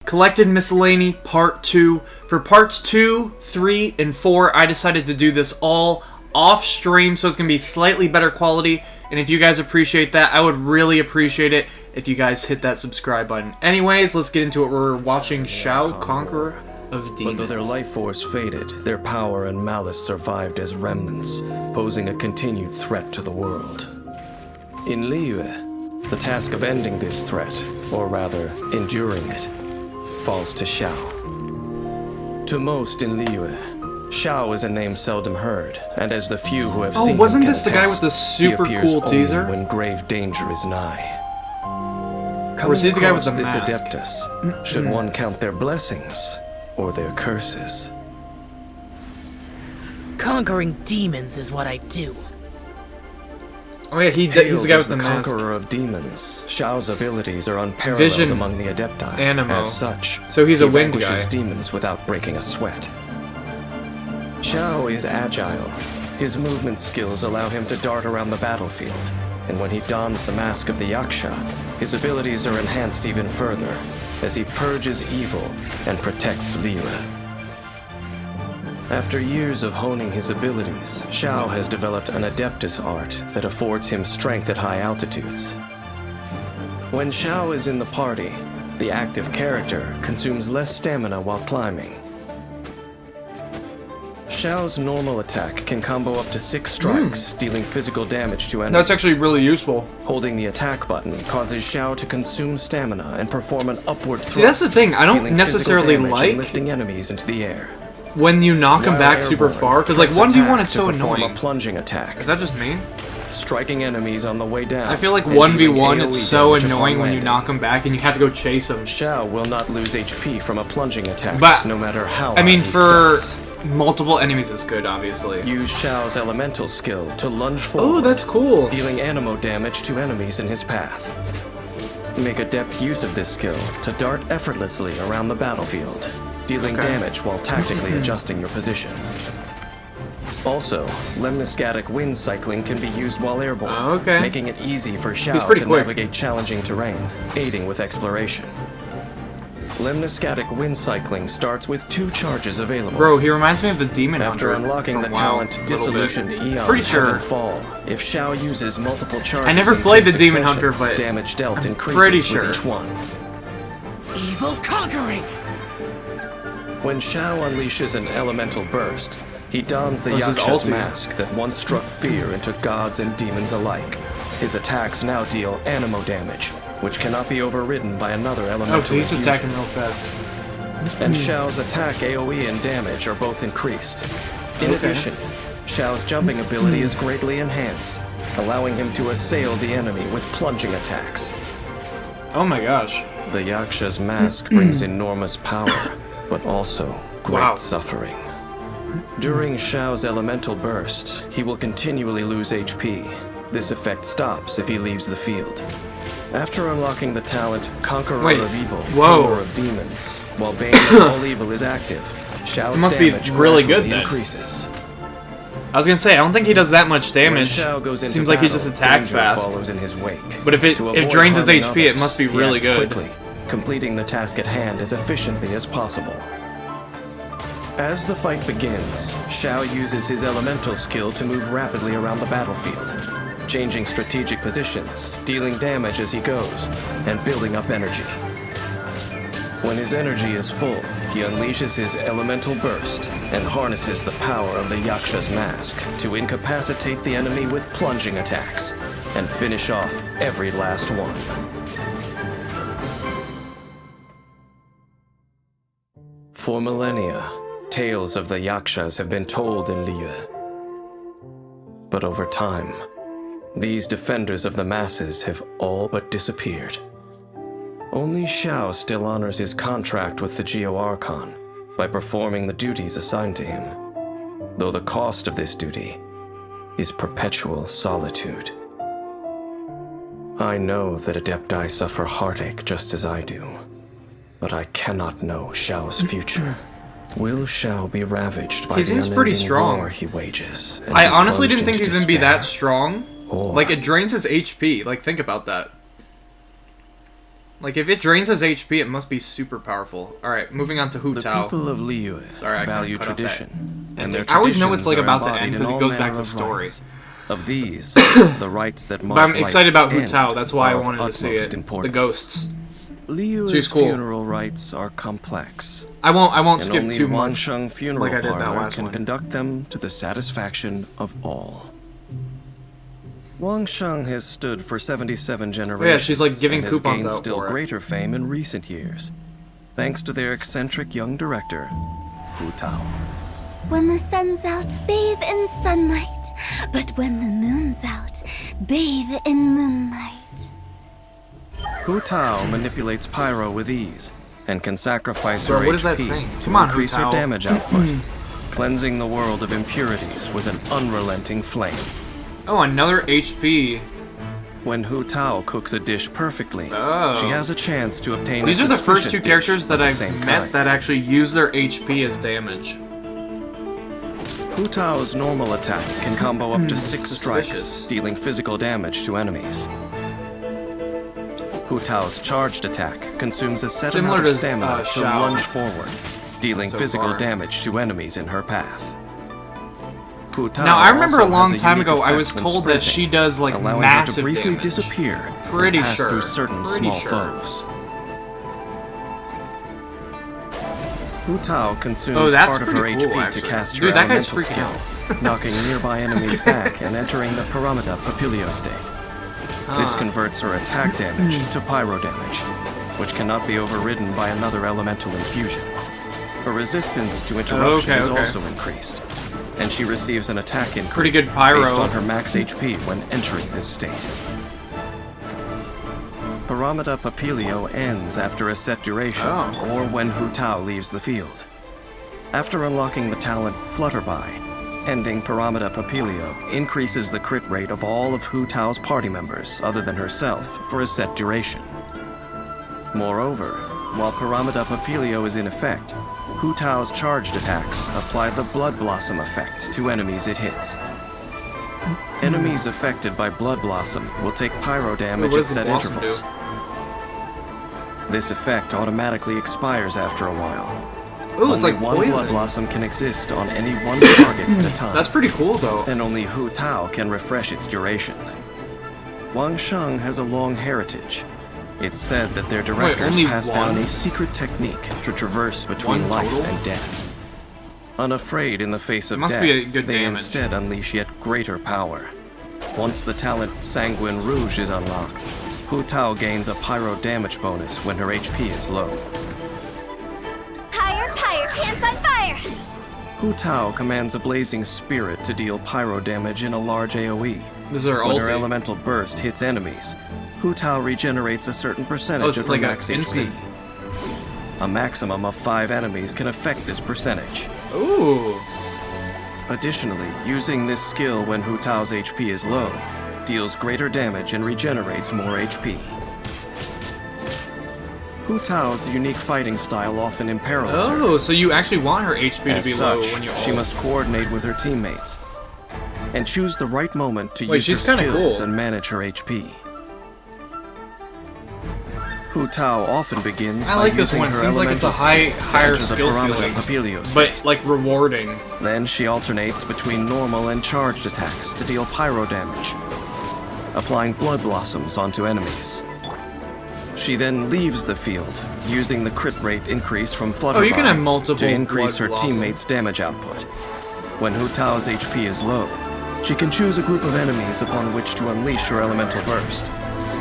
Collected Miscellany Part 2. For Parts 2, 3, and 4, I decided to do this all off stream, so it's going to be slightly better quality. And if you guys appreciate that, I would really appreciate it if you guys hit that subscribe button. Anyways, let's get into it. We're watching Xiao, Conqueror of Demons. But though their life force faded, their power and malice survived as remnants, posing a continued threat to the world. In Liyue, the task of ending this threat, or rather, enduring it, falls to Xiao. To most in Liyue, Xiao is a name seldom heard, and as the few who have seen him wasn't can this the guy with attest, the super he appears cool teaser? only when grave danger is nigh. Or is he the guy with the this mask? Adeptus, should one count their blessings or their curses? Conquering demons is what I do. Oh yeah, he's the guy with the mask. Conqueror of demons, Xiao's abilities are unparalleled among the Adepti. Anemo. As such, So he's a he wind vanquishes guy. demons without breaking a sweat. Xiao is agile. His movement skills allow him to dart around the battlefield, and when he dons the mask of the Yaksha, his abilities are enhanced even further, as he purges evil and protects Liyue. After years of honing his abilities, Xiao has developed an Adeptus art that affords him strength at high altitudes. When Xiao is in the party, the active character consumes less stamina while climbing. Xiao's normal attack can combo up to 6 strikes, dealing physical damage to enemies. That's actually really useful. Holding the attack button causes Xiao to consume stamina and perform an upward thrust. See, that's the thing. I don't dealing necessarily physical damage and like lifting enemies into the air. when you knock him While back super airborne, far, because like press 1v1 attack it's to so perform annoying. a plunging attack, Is that just me? striking enemies on the way down. I feel like and 1v1 dealing it's AoE so damage upon annoying when you landing. knock him back and you have to go chase him. Xiao will not lose HP from a plunging attack, But, no matter how I mean, high he for starts. multiple enemies it's good, obviously. Use Xiao's elemental skill to lunge forward, Oh, that's cool. dealing Anemo damage to enemies in his path. Make adept use of this skill to dart effortlessly around the battlefield, dealing damage while tactically adjusting your position. Also, lemniscatic wind cycling can be used while airborne, Okay. making it easy for He's Xiao pretty to quick. navigate challenging terrain, aiding with exploration. Lemniscatic wind cycling starts with 2 charges available. Bro, he reminds me of the Demon After Hunter unlocking the from WoW talent a little Dissolution bit. Eon Pretty sure. Heaven Fall, if Xiao uses multiple charges I never in played quick the Demon succession, Hunter, but damage dealt I'm increases pretty with sure. each one. Evil conquering! When Xiao unleashes an elemental burst, he dons the This is Yaksha's ulti. mask that once struck fear into gods and demons alike. His attacks now deal Anemo damage, which cannot be overridden by another elemental Oh, so he's infusion. attacking real fast. And Xiao's attack AoE and damage are both increased. In addition, Xiao's jumping ability is greatly enhanced, allowing him to assail the enemy with plunging attacks. Oh my gosh. The Yaksha's mask brings enormous power, but also great Wow. suffering. During Xiao's elemental burst, he will continually lose HP. This effect stops if he leaves the field. After unlocking the talent Conqueror Wait, of Evil, whoa. Tamer of Demons, while Bane of All Evil is active, Xiao's It must be damage really good gradually then. increases. I was gonna say, I don't think he does that much When damage. Xiao goes into Seems like he battle, just attacks danger fast. follows in his wake. But if it To avoid drains his harming HP, it others, must be he really acts good. quickly, completing the task at hand as efficiently as possible. As the fight begins, Xiao uses his elemental skill to move rapidly around the battlefield, changing strategic positions, dealing damage as he goes, and building up energy. When his energy is full, he unleashes his elemental burst and harnesses the power of the Yaksha's mask to incapacitate the enemy with plunging attacks and finish off every last one. For millennia, tales of the Yakshas have been told in Liyue. But over time, these defenders of the masses have all but disappeared. Only Xiao still honors his contract with the Geo Archon by performing the duties assigned to him, though the cost of this duty is perpetual solitude. I know that Adepti suffer heartache just as I do, but I cannot know Xiao's future. Will Xiao be ravaged by He the seems pretty unending strong. war he wages? And I be honestly plunged didn't think he into was gonna be that despair? Oh. strong. Or Like, it drains his HP. Like, think about that. Like, if it drains his HP, it must be super powerful. Alright, moving on to Hu The Tao. people of Liyue value cut off that. tradition, and their I always know traditions it's, like, are about to embodied end in because it all goes back manner to of story. rights. Of these, the rights that mark But I'm excited about Hu life's Tao, end that's why I are of wanted to see utmost it. importance. The ghosts. Liyue's She's cool. funeral rites are complex, I won't and skip only too much. Wangsheng Funeral like I did that Parlor last can one. conduct them to the satisfaction of all. Wangsheng has stood for 77 generations. she's, like, giving and has coupons gained out still for it. greater fame in recent years, thanks to their eccentric young director, Hu Tao. When the sun's out, bathe in sunlight. But when the moon's out, bathe in moonlight. Hu Tao manipulates pyro with ease and can sacrifice Bro, her what is that HP saying? to Come on, Hu increase her Tao. damage output, cleansing the world of impurities with an unrelenting flame. Oh, another HP. When Hu Tao cooks a dish perfectly, Oh. she has a chance to obtain These a are the first suspicious two dish characters of that the I've same met kind. that actually use their HP as damage. Hu Tao's normal attack can combo up to 6 strikes, Suspicious. dealing physical damage to enemies. Hu Tao's charged attack consumes a set Similar amount to, of stamina to Xiao. lunge forward, dealing So physical far. damage to enemies in her path. Hu Tao Now, I remember a also long has time unique ago, I effect was when told that she sprinting, does, like, allowing her massive to briefly damage. disappear Pretty and pass sure. through certain Pretty small sure. foes. Hu Tao consumes Oh, that's part of her pretty cool, HP to actually. cast her Dude, that guy's elemental freaking skill, knocking nearby enemies back and entering the Paramita Papilio state. This converts her attack damage to pyro damage, which cannot be overridden by another elemental infusion. Her resistance to interruption is okay. also increased, and she receives an attack increase Pretty good pyro. based on her max HP when entering this state. Paramita Papilio ends after a set duration, or when Hu Tao leaves the field. After unlocking the talent Flutterby, ending Paramita Papilio increases the crit rate of all of Hu Tao's party members other than herself for a set duration. Moreover, while Paramita Papilio is in effect, Hu Tao's charged attacks apply the Blood Blossom effect to enemies it hits. Enemies affected by Blood Blossom will take pyro damage what at does the set blossom intervals. do? This effect automatically expires after a while. Oh, it's Only like one poison. Blood Blossom can exist on any one target at a time. That's pretty cool, though. And only Hu Tao can refresh its duration. Wangsheng has a long heritage. It's said that their directors only passed one? down a secret technique to traverse between One life total? and death. Unafraid in the face of Must death, be a good they damage. instead unleash yet greater power. Once the talent Sanguine Rouge is unlocked, Hu Tao gains a pyro damage bonus when her HP is low. Pyre, pyre, pants on fire! Hu Tao commands a blazing spirit to deal pyro damage in a large AoE. This is her When her ulti. elemental burst hits enemies, Hu Tao regenerates a certain percentage it's of her like a max instant. HP. A maximum of 5 enemies can affect this percentage. Ooh. Additionally, using this skill when Hu Tao's HP is low, deals greater damage and regenerates more HP. Hu Tao's unique fighting style often imperils her. Oh, so you actually want her HP to As be low such, when you she ult. must coordinate with her teammates and choose the right moment to Wait, use her she's kinda skills cool. and manage her HP. Hu Tao often begins I by like this using one. her Seems like it's a elemental high, skill to higher enter the skill Paramita ceiling, Papilio state. but like rewarding. Then she alternates between normal and charged attacks to deal pyro damage, applying Blood Blossoms onto enemies. She then leaves the field, using the crit rate increase from Flutterby Oh, you can have multiple to increase Blood her Blossom. teammates' damage output. When Hu Tao's HP is low, she can choose a group of enemies upon which to unleash her elemental burst,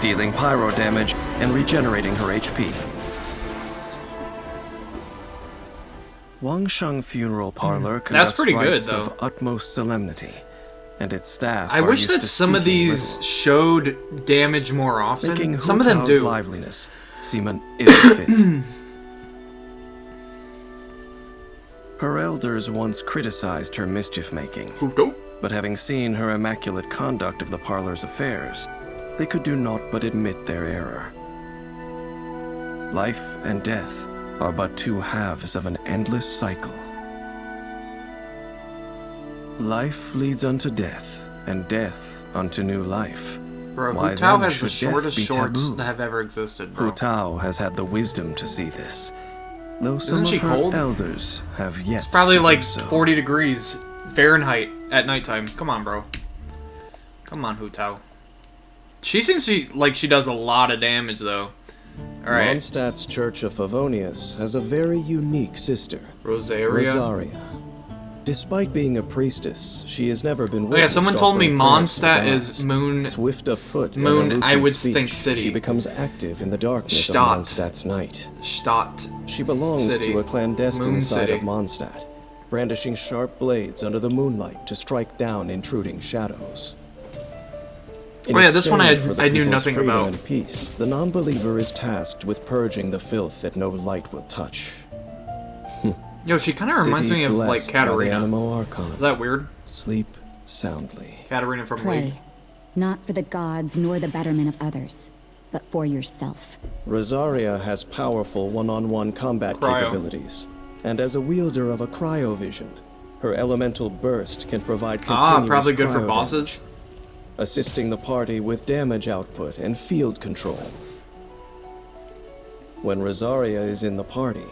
dealing pyro damage and regenerating her HP. Wangsheng Funeral Parlor conducts pretty good, rites though. of utmost solemnity, and its staff I are wish used that to some of speaking these little, showed damage more often. making Hu Some of them Tao's do. liveliness seem an ill fit. Her elders once criticized her mischief-making, but having seen her immaculate conduct of the parlor's affairs, they could do naught but admit their error. Life and death are but two halves of an endless cycle. Life leads unto death, and death unto new life. Bro, Why Hu Tao then has the should death shortest be shorts taboo? that have ever existed, Hu bro. Tao has had the wisdom to see this, though some Isn't she of her cold? elders have yet It's probably to like do so. 40 degrees Fahrenheit at nighttime. Come on, bro. Come on, Hu Tao. She seems like she does a lot of damage, though. Alright. Mondstadt's Church of Favonius has a very unique sister, Rosaria. Rosaria. Despite being a priestess, she has never been Oh yeah, someone told me offering prayers to the Mondstadt gods. is Moon... Swift of foot and Moon, aloof I in would speech, think city. She becomes active in the darkness Stadt. of Mondstadt's night. Stadt. She belongs City. to a clandestine Moon side City. of Mondstadt, brandishing sharp blades under the moonlight to strike down intruding shadows. In Oh yeah, this one exchange for the I knew people's nothing freedom about. and peace, the non-believer is tasked with purging the filth that no light will touch. Yo, she kind of reminds City me of, like, blessed by the Katarina. Anemo Archon. Is that weird? Sleep soundly. Katarina from Pray, League. not for the gods nor the betterment of others, but for yourself. Rosaria has powerful one-on-one combat Cryo. capabilities, and as a wielder of a cryovision, her elemental burst can provide continuous Probably good for cryo bosses. damage, assisting the party with damage output and field control. When Rosaria is in the party,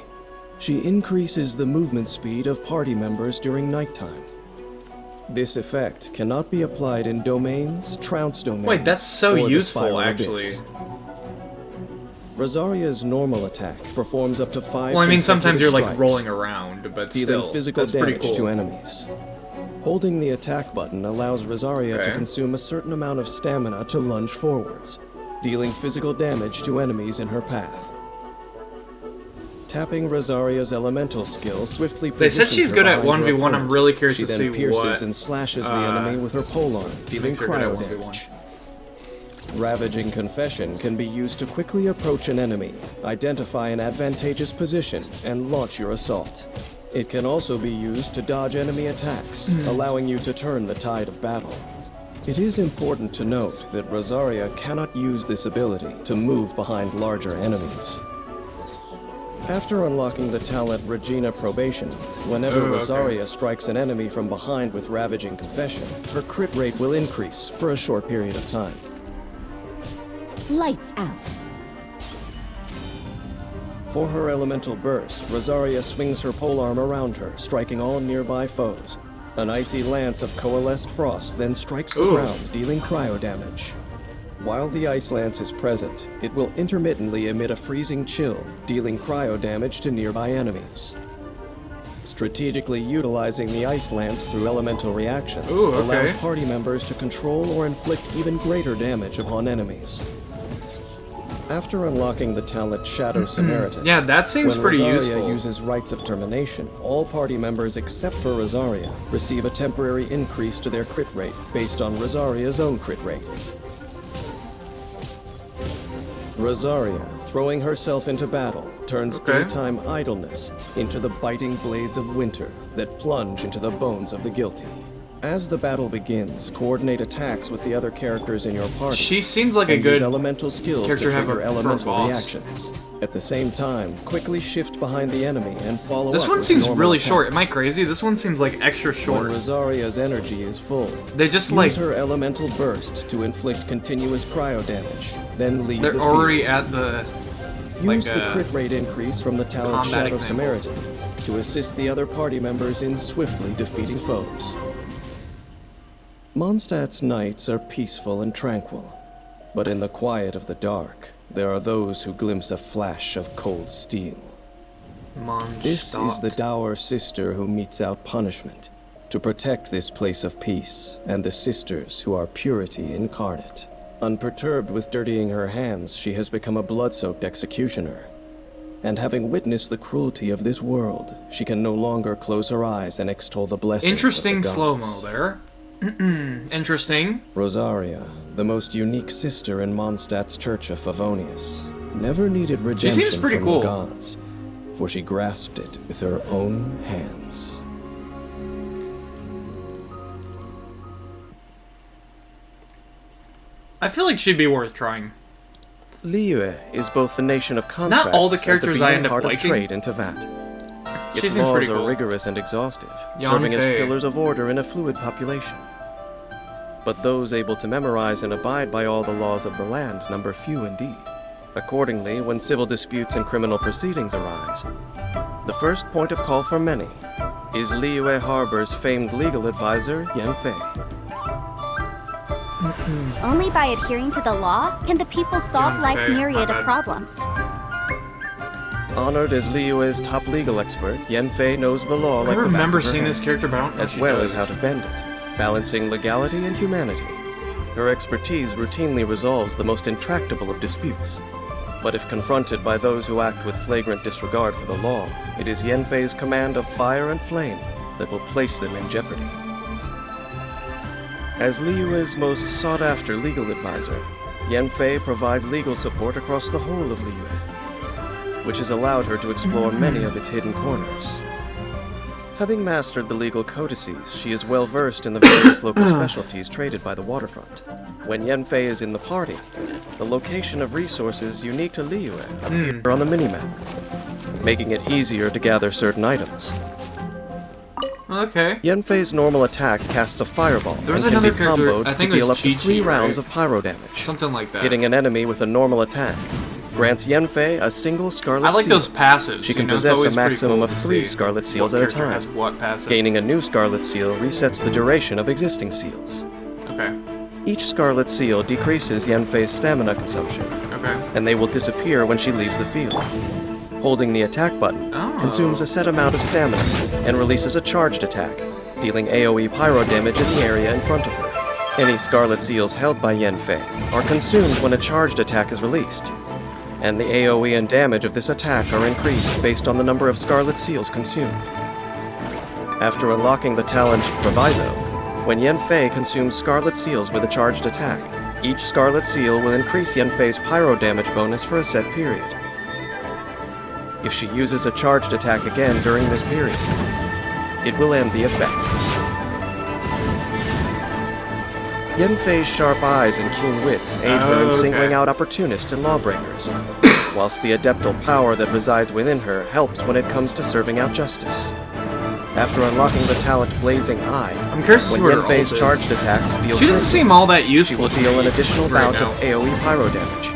she increases the movement speed of party members during nighttime. This effect cannot be applied in domains, trounce domains, Wait, that's so or the useful, Spiral actually. Abyss. Rosaria's normal attack performs up to 5 Well, I mean, sometimes you're, like, consecutive rolling strikes, around, but dealing still, physical that's pretty damage cool. to enemies. Holding the attack button allows Rosaria to Okay. consume a certain amount of stamina to lunge forwards, dealing physical damage to enemies in her path. Tapping Rosaria's elemental skill swiftly They said positions she's her good at behind her 1v1. I'm opponent. really curious She to then see pierces what, and slashes the enemy with her polearm, dealing makes her good at cryo 1v1. damage. Ravaging Confession can be used to quickly approach an enemy, identify an advantageous position, and launch your assault. It can also be used to dodge enemy attacks, allowing you to turn the tide of battle. It is important to note that Rosaria cannot use this ability to move behind larger enemies. After unlocking the talent Regina Probation, whenever okay. Rosaria strikes an enemy from behind with Ravaging Confession, her crit rate will increase for a short period of time. Lights out. For her elemental burst, Rosaria swings her polearm around her, striking all nearby foes. An icy lance of coalesced frost then strikes the ground, dealing cryo damage. While the ice lance is present, it will intermittently emit a freezing chill, dealing cryo damage to nearby enemies. Strategically utilizing the ice lance through elemental reactions allows party members to control or inflict even greater damage upon enemies. After unlocking the talent Shadow Samaritan, Yeah, that seems when pretty Rosaria useful. uses Rites of Termination, all party members except for Rosaria receive a temporary increase to their crit rate based on Rosaria's own crit rate. Rosaria, throwing herself into battle, turns daytime idleness into the biting blades of winter that plunge into the bones of the guilty. As the battle begins, coordinate attacks with the other characters in your party. She seems like a and use good elemental skills to character to have trigger for a elemental boss. reactions. At the same time, quickly shift behind the enemy and follow This up one with seems normal really attacks. short. Am I crazy? This one seems like extra When short. Rosaria's energy is full, They just use like her elemental burst to inflict continuous cryo damage, then leave they're the already field. at the Use like, the crit rate increase from the talent combat Shadow example. Samaritan to assist the other party members in swiftly defeating foes. Mondstadt's nights are peaceful and tranquil, but in the quiet of the dark, there are those who glimpse a flash of cold steel. This is the dour sister who metes out punishment to protect this place of peace and the sisters who are purity incarnate. Unperturbed with dirtying her hands, she has become a blood-soaked executioner. And having witnessed the cruelty of this world, she can no longer close her eyes and extol the blessings Interesting of the slow-mo gods. there. Interesting. Rosaria, the most unique sister in Mondstadt's Church of Favonius, never needed redemption seems pretty from cool. the gods, for she grasped it with her own hands. I feel like she'd be worth trying. Liyue is both the nation of contracts all the and characters the I beating end up heart of liking. trade in Tevat. She Its seems laws pretty are cool. rigorous and exhaustive, serving as Yanfei. pillars of order in a fluid population. but those able to memorize and abide by all the laws of the land number few indeed. Accordingly, when civil disputes and criminal proceedings arise, the first point of call for many is Liyue Harbor's famed legal advisor, Yanfei. Only by adhering to the law can the people solve life's myriad of problems. Honored as Liyue's top legal expert, Yanfei knows the law like I the back remember of her seeing hand, this character, but I don't know as if she well does. as how to bend it, balancing legality and humanity. Her expertise routinely resolves the most intractable of disputes. But if confronted by those who act with flagrant disregard for the law, it is Yanfei's command of fire and flame that will place them in jeopardy. As Liyue's most sought-after legal advisor, Yanfei provides legal support across the whole of Liyue, which has allowed her to explore many of its hidden corners. Having mastered the legal codices, she is well versed in the various local specialties traded by the waterfront. When Yanfei is in the party, the location of resources unique to Liyue appear on the minimap, making it easier to gather certain items. Okay. Yanfei's normal attack casts a fireball There was and can be another character, I comboed to think it deal was up to 3 Chi-Chi, rounds right? of pyro damage. Something like that. Hitting an enemy with a normal attack grants Yanfei a single Scarlet I like Seal. those passives. She can you know, it's possess a always pretty maximum cool of to 3 see Scarlet Seals what at a character time. has what passive. Gaining a new Scarlet Seal resets the duration of existing seals. Okay. Each Scarlet Seal decreases Yanfei's stamina consumption, Okay. and they will disappear when she leaves the field. Holding the attack button consumes a set amount of stamina and releases a charged attack, dealing AoE pyro damage in the area in front of her. Any Scarlet Seals held by Yanfei are consumed when a charged attack is released, and the AoE and damage of this attack are increased based on the number of Scarlet Seals consumed. After unlocking the talent Proviso, when Yanfei consumes Scarlet Seals with a charged attack, each Scarlet Seal will increase Yanfei's pyro damage bonus for a set period. If she uses a charged attack again during this period, it will end the effect. Yanfei's sharp eyes and keen wits aid her in singling out opportunists and lawbreakers, whilst the adeptal power that resides within her helps when it comes to serving out justice. After unlocking the talent Blazing Eye, I'm curious to see when what her Yanfei's ult is. charged attacks deal She doesn't crits, seem all that she useful will to deal me an additional right bout now. of AoE pyro damage.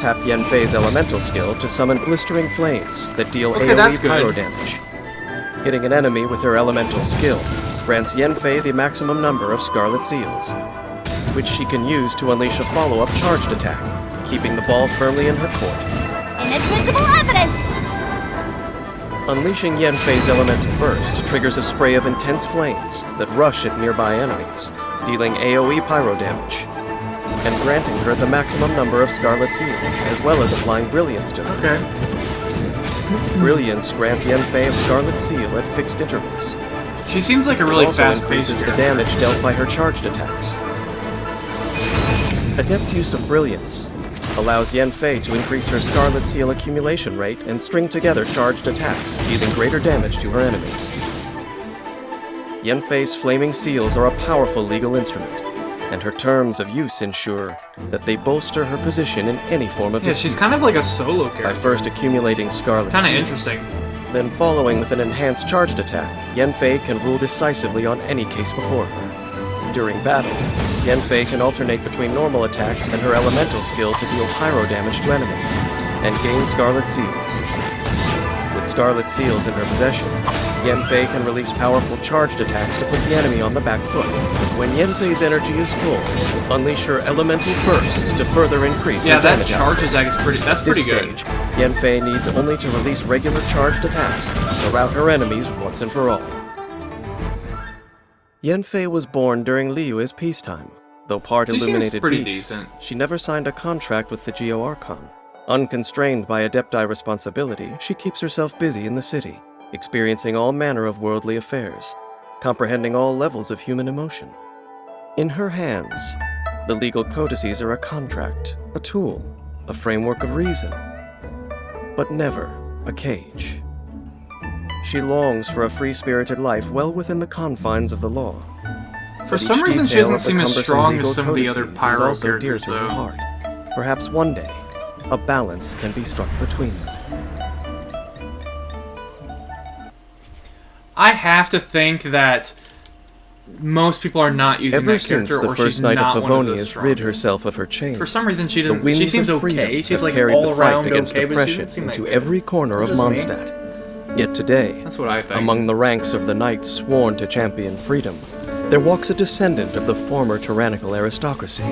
Tap Yanfei's elemental skill to summon blistering flames that deal Okay, AoE that's pyro good. damage. Hitting an enemy with her elemental skill grants Yanfei the maximum number of Scarlet Seals, which she can use to unleash a follow-up charged attack, keeping the ball firmly in her court. Inadmissible evidence! Unleashing Yanfei's elemental burst triggers a spray of intense flames that rush at nearby enemies, dealing AoE pyro damage, and granting her the maximum number of Scarlet Seals, as well as applying Brilliance to her. Okay. Brilliance grants Yanfei a Scarlet Seal at fixed intervals. She seems like a It really also fast-paced increases the character. damage dealt by her charged attacks. Adept use of Brilliance allows Yanfei to increase her Scarlet Seal accumulation rate and string together charged attacks, dealing greater damage to her enemies. Yanfei's Flaming Seals are a powerful legal instrument, and her terms of use ensure that they bolster her position in any form of Yeah, dispute. she's kind of like a solo By character. first accumulating Scarlet Kind of Seals, interesting. then following with an enhanced charged attack, Yanfei can rule decisively on any case before her. During battle, Yanfei can alternate between normal attacks and her elemental skill to deal pyro damage to enemies, and gain Scarlet Seals. With Scarlet Seals in her possession, Yanfei can release powerful charged attacks to put the enemy on the back foot. When Yanfei's energy is full, unleash her elemental burst to further increase Yeah, her that damage charge output. attack is pretty. That's At this pretty good. stage, Yanfei needs only to release regular charged attacks to rout her enemies once and for all. Yanfei was born during Liyue's peacetime. Though part She seems illuminated pretty beast, decent. she never signed a contract with the Geo Archon. Unconstrained by Adepti responsibility, she keeps herself busy in the city, experiencing all manner of worldly affairs, comprehending all levels of human emotion. In her hands, the legal codices are a contract, a tool, a framework of reason, but never a cage. She longs for a free-spirited life well within the confines of the law. For But some each reason, she detail doesn't of the seem as cumbersome strong legal as some of the other codices is Pyro also dear characters, to her though. heart. Perhaps one day, a balance can be struck between them. I have to think that most people are not using Ever that since character, the or first she's night not of one of the Favonius rid strongest. herself of her chains, For some reason, she the doesn't. winds She seems of freedom okay. She's have like carried all the fight around against okay, but she oppression doesn't seem that into good. every corner of Just me. Mondstadt. Yet today, That's what I think. among the ranks of the knights sworn to champion freedom, there walks a descendant of the former tyrannical aristocracy.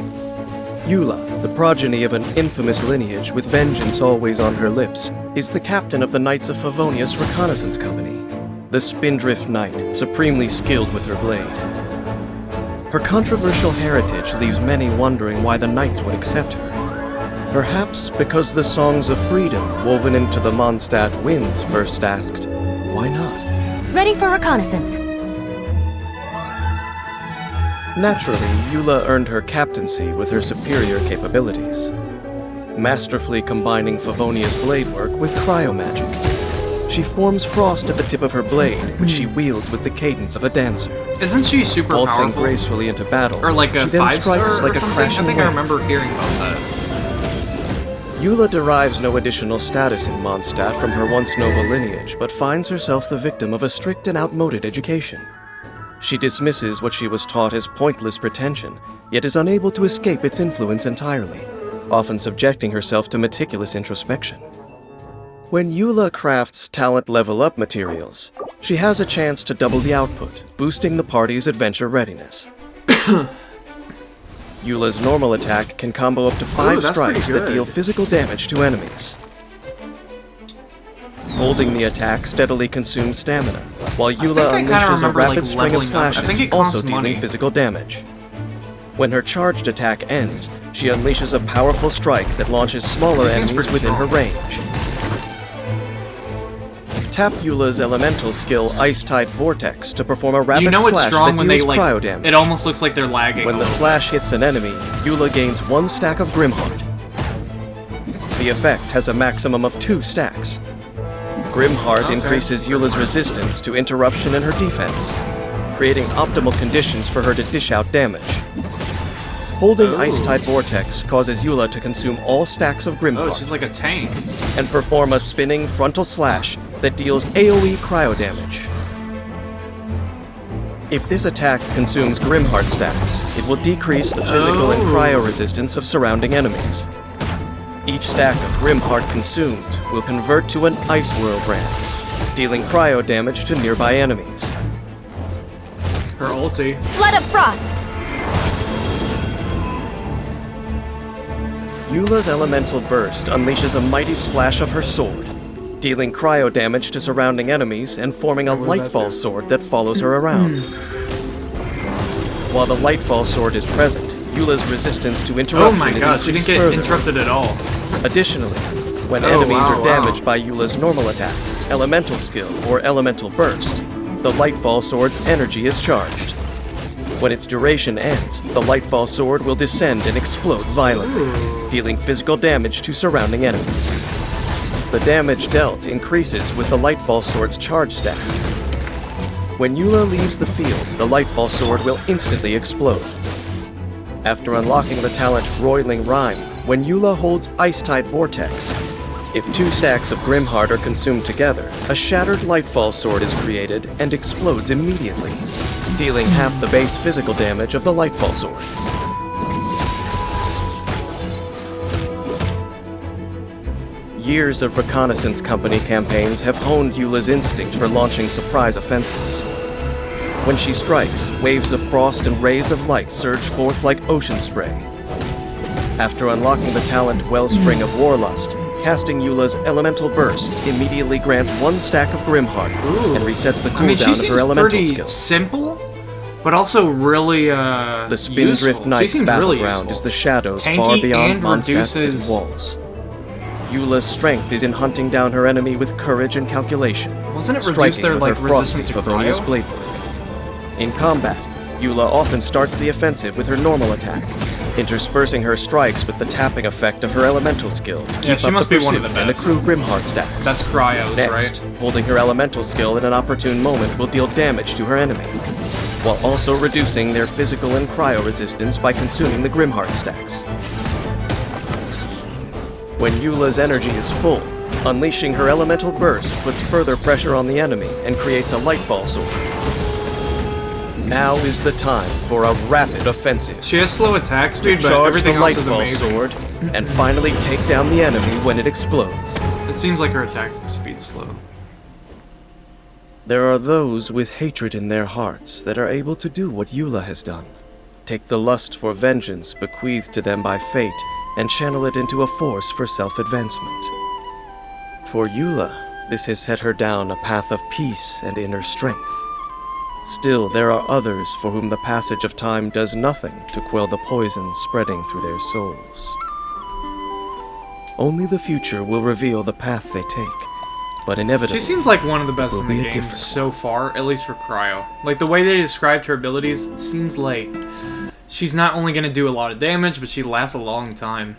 Eula, the progeny of an infamous lineage with vengeance always on her lips, is the captain of the Knights of Favonius Reconnaissance Company, the Spindrift Knight, supremely skilled with her blade. Her controversial heritage leaves many wondering why the Knights would accept her. Perhaps because the songs of freedom woven into the Mondstadt winds first asked, why not? Ready for reconnaissance. Naturally, Eula earned her captaincy with her superior capabilities, masterfully combining Favonia's blade work with cryomagic. She forms frost at the tip of her blade, which she wields with the cadence of a dancer. Isn't she super Waltzing powerful? gracefully into battle, Or like a she then 5-star strikes or like a something? crashing I think wave. I remember hearing about that. Eula derives no additional status in Mondstadt from her once noble lineage, but finds herself the victim of a strict and outmoded education. She dismisses what she was taught as pointless pretension, yet is unable to escape its influence entirely, often subjecting herself to meticulous introspection. When Eula crafts talent level-up materials, she has a chance to double the output, boosting the party's adventure readiness. Eula's normal attack can combo up to 5 that's pretty strikes that good. deal physical damage to enemies. Holding the attack steadily consumes stamina, while Eula I kinda unleashes a remember, rapid like, string of leveling up. I slashes, think it also costs dealing money. physical damage. When her charged attack ends, she unleashes a powerful strike that launches smaller She seems enemies pretty within her strong. range. Tap Eula's elemental skill Ice-Tide Vortex to perform a rapid You know it's slash strong that when they deals like. cryo damage. It almost looks like they're lagging. When a the little slash hits an enemy, Eula gains 1 stack of Grimheart. The effect has a maximum of 2 stacks. Grimheart increases Eula's resistance to interruption in her defense, creating optimal conditions for her to dish out damage. Holding Ice-Tide Vortex causes Eula to consume all stacks of bit. Grimheart Oh, she's like a tank. and perform a spinning frontal slash that deals AoE cryo damage. If this attack consumes Grimheart stacks, it will decrease the physical and cryo resistance of surrounding enemies. Each stack of Grimheart consumed will convert to an Ice Whirl brand, dealing cryo damage to nearby enemies. Her ulti. Flood of frost. Eula's elemental burst unleashes a mighty slash of her sword, dealing cryo damage to surrounding enemies and forming a Lightfall sword that follows her around. While the Lightfall sword is present, Eula's resistance to Oh interruption my is god, she didn't increased get further. interrupted at all. Additionally, when Oh, enemies wow, are damaged by Eula's normal attack, elemental skill, or elemental burst, the Lightfall sword's energy is charged. When its duration ends, the Lightfall sword will descend and explode violently, dealing physical damage to surrounding enemies. The damage dealt increases with the Lightfall sword's charge stack. When Eula leaves the field, the Lightfall sword will instantly explode. After unlocking the talent Roiling Rhyme, when Eula holds Ice-Tide Vortex, if 2 stacks of Grimheart are consumed together, a shattered Lightfall sword is created and explodes immediately, dealing half the base physical damage of the Lightfall sword. Years of reconnaissance company campaigns have honed Eula's instinct for launching surprise offensives. When she strikes, waves of frost and rays of light surge forth like ocean spray. After unlocking the talent Wellspring of Warlust, casting Eula's Elemental Burst immediately grants 1 stack of Grimheart and resets the I mean, she cooldown of seems her elemental pretty skill. simple, but also really The Spindrift Knight's battleground is the shadows far Tanky beyond and Mondstadt's city reduces- walls. Eula's strength is in hunting down her enemy with courage and calculation, Wasn't it reduce striking their with like her frosty resistance to Favonius cryo? blade work. In combat, Eula often starts the offensive with her normal attack, interspersing her strikes with the tapping effect of her elemental skill to keep she up must the be one of pursuit the and best. accrue Grimheart stacks. That's cryos, Next, right? holding her elemental skill at an opportune moment will deal damage to her enemy, while also reducing their physical and cryo resistance by consuming the Grimheart stacks. When Eula's energy is full, unleashing her elemental burst puts further pressure on the enemy and creates a Lightfall sword. Now is the time for a rapid offensive. She has slow attack speed, but Charge everything the else is Lightfall amazing. sword and finally take down the enemy when it explodes. It seems like her attack speed's slow. There are those with hatred in their hearts that are able to do what Eula has done. Take the lust for vengeance bequeathed to them by fate and channel it into a force for self-advancement. For Eula, this has set her down a path of peace and inner strength. Still, there are others for whom the passage of time does nothing to quell the poison spreading through their souls. Only the future will reveal the path they take, but inevitably... She seems like one of the best in the game different so far, at least for Cryo. Like, the way they described her abilities, it seems like she's not only going to do a lot of damage, but she lasts a long time.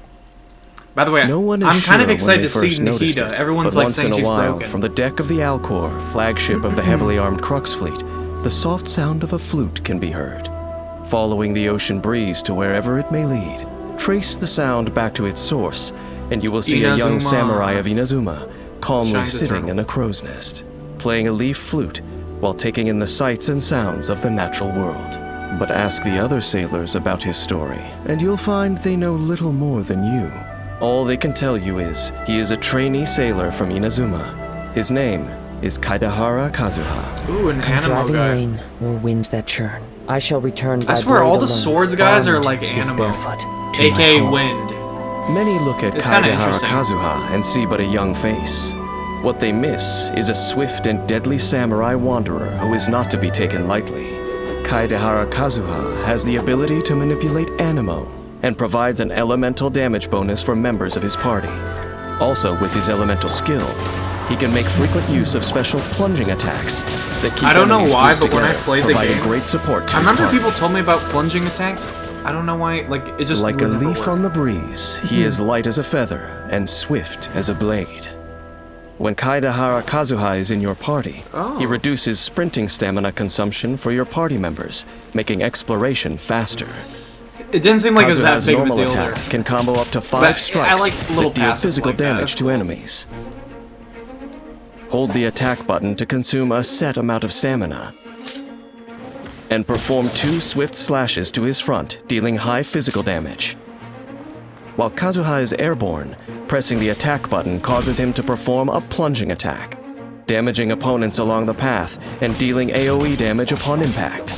By the way, No one is I'm kind of sure excited when to they see first noticed Nahida. it, Everyone's but like once saying in a she's while, broken. from the deck of the Alcor, flagship of the heavily armed Crux fleet, the soft sound of a flute can be heard. Following the ocean breeze to wherever it may lead, trace the sound back to its source, and you will see a young Inazuma. samurai of Inazuma calmly Shines sitting eternal. in a crow's nest, playing a leaf flute while taking in the sights and sounds of the natural world. But ask the other sailors about his story, and you'll find they know little more than you. All they can tell you is, he is a trainee sailor from Inazuma. His name is Kaidahara Kazuha. Ooh, an Anemo Driving guy. rain or winds that churn. I shall return by I swear, all blade the alone, swords guys are armed, like if Anemo. barefoot, to my AKA home. Wind. Many look at It's kinda Kaidahara interesting. Kazuha and see but a young face. What they miss is a swift and deadly samurai wanderer who is not to be taken lightly. Kaidahara Kazuha has the ability to manipulate Anemo and provides an elemental damage bonus for members of his party. Also, with his elemental skill, he can make frequent use of special plunging attacks that keep I don't know enemies why, grouped but when I together, played the providing game, great support to I his remember party. people told me about plunging attacks. I don't know why, like, it just Like a would never leaf work. on the breeze, he is light as a feather and swift as a blade. When Kaidahara Kazuha is in your party, he reduces sprinting stamina consumption for your party members, making exploration faster. It didn't seem like it was that Kazuha's big of a normal deal attack there. can combo up to 5 But I strikes like little that deal passives physical like that. damage to enemies. Hold the attack button to consume a set amount of stamina, and perform 2 swift slashes to his front, dealing high physical damage. While Kazuha is airborne, pressing the attack button causes him to perform a plunging attack, damaging opponents along the path and dealing AoE damage upon impact.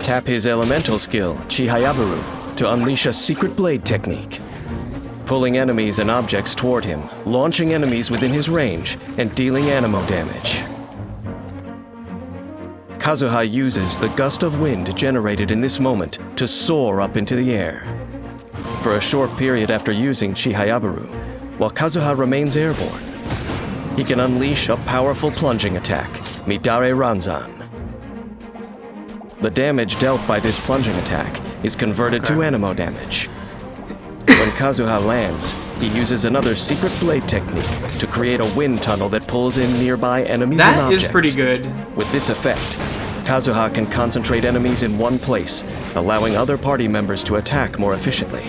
Tap his elemental skill, Chihayabaru, to unleash a secret blade technique, pulling enemies and objects toward him, launching enemies within his range, and dealing Anemo damage. Kazuha uses the gust of wind generated in this moment to soar up into the air. For a short period after using Chihayabaru, while Kazuha remains airborne, he can unleash a powerful plunging attack, Midare Ranzan. The damage dealt by this plunging attack is converted to Anemo damage. When Kazuha lands, he uses another secret blade technique to create a wind tunnel that pulls in nearby enemies and That objects. is pretty good. With this effect, Kazuha can concentrate enemies in one place, allowing other party members to attack more efficiently.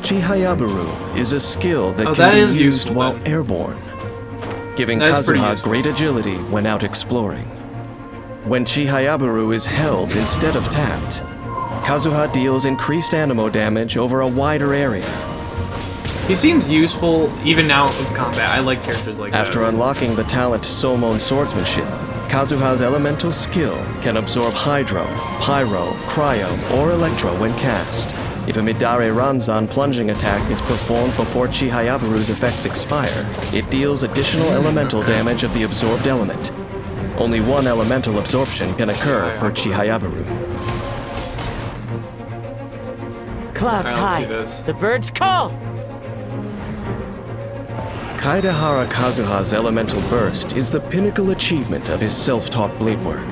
Chihayabaru is a skill that that can be is used useful while then. airborne, giving That is pretty Kazuha useful. great agility when out exploring. When Chihayabaru is held instead of tapped, Kazuha deals increased Anemo damage over a wider area. He seems useful even now of combat. I like characters like After that. unlocking the talent Somon Swordsmanship, Kazuha's elemental skill can absorb Hydro, Pyro, Cryo, or Electro when cast. If a Midare Ranzan plunging attack is performed before Chihayabaru's effects expire, it deals additional elemental damage of the absorbed element. Only one elemental absorption can occur per Chihayabaru. Clouds I don't see hide. this. The birds call. Kaidahara Kazuha's elemental burst is the pinnacle achievement of his self-taught blade work.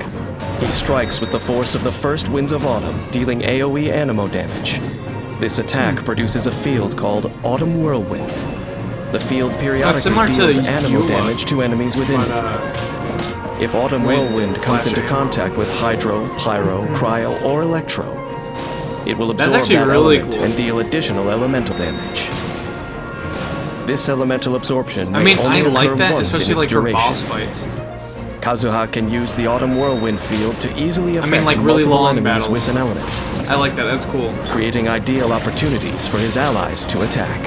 He strikes with the force of the first winds of autumn, dealing AoE Anemo damage. This attack produces a field called Autumn Whirlwind. The field periodically similar to deals Anemo Eula, damage to enemies within But, it. If Autumn wind Whirlwind comes into flashing. contact with Hydro, Pyro, Cryo, or Electro, it will That's absorb actually that really element cool. and deal additional elemental damage. This elemental absorption I may mean, only I like occur that, once in especially its like for duration. boss fights. Kazuha can use the Autumn Whirlwind Field to easily affect like really multiple long enemies battles. with an element, I like that. That's cool. creating ideal opportunities for his allies to attack.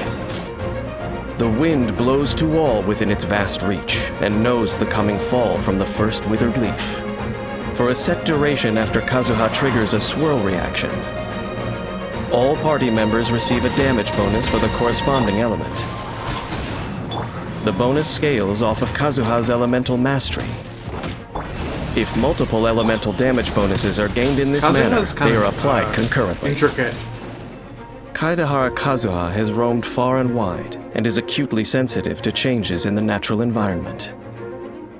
The wind blows to all within its vast reach and knows the coming fall from the first withered leaf. For a set duration after Kazuha triggers a swirl reaction, all party members receive a damage bonus for the corresponding element. The bonus scales off of Kazuha's elemental mastery. If multiple elemental damage bonuses are gained in this manner, they are applied concurrently. Intricate. Kaidahara Kazuha has roamed far and wide and is acutely sensitive to changes in the natural environment.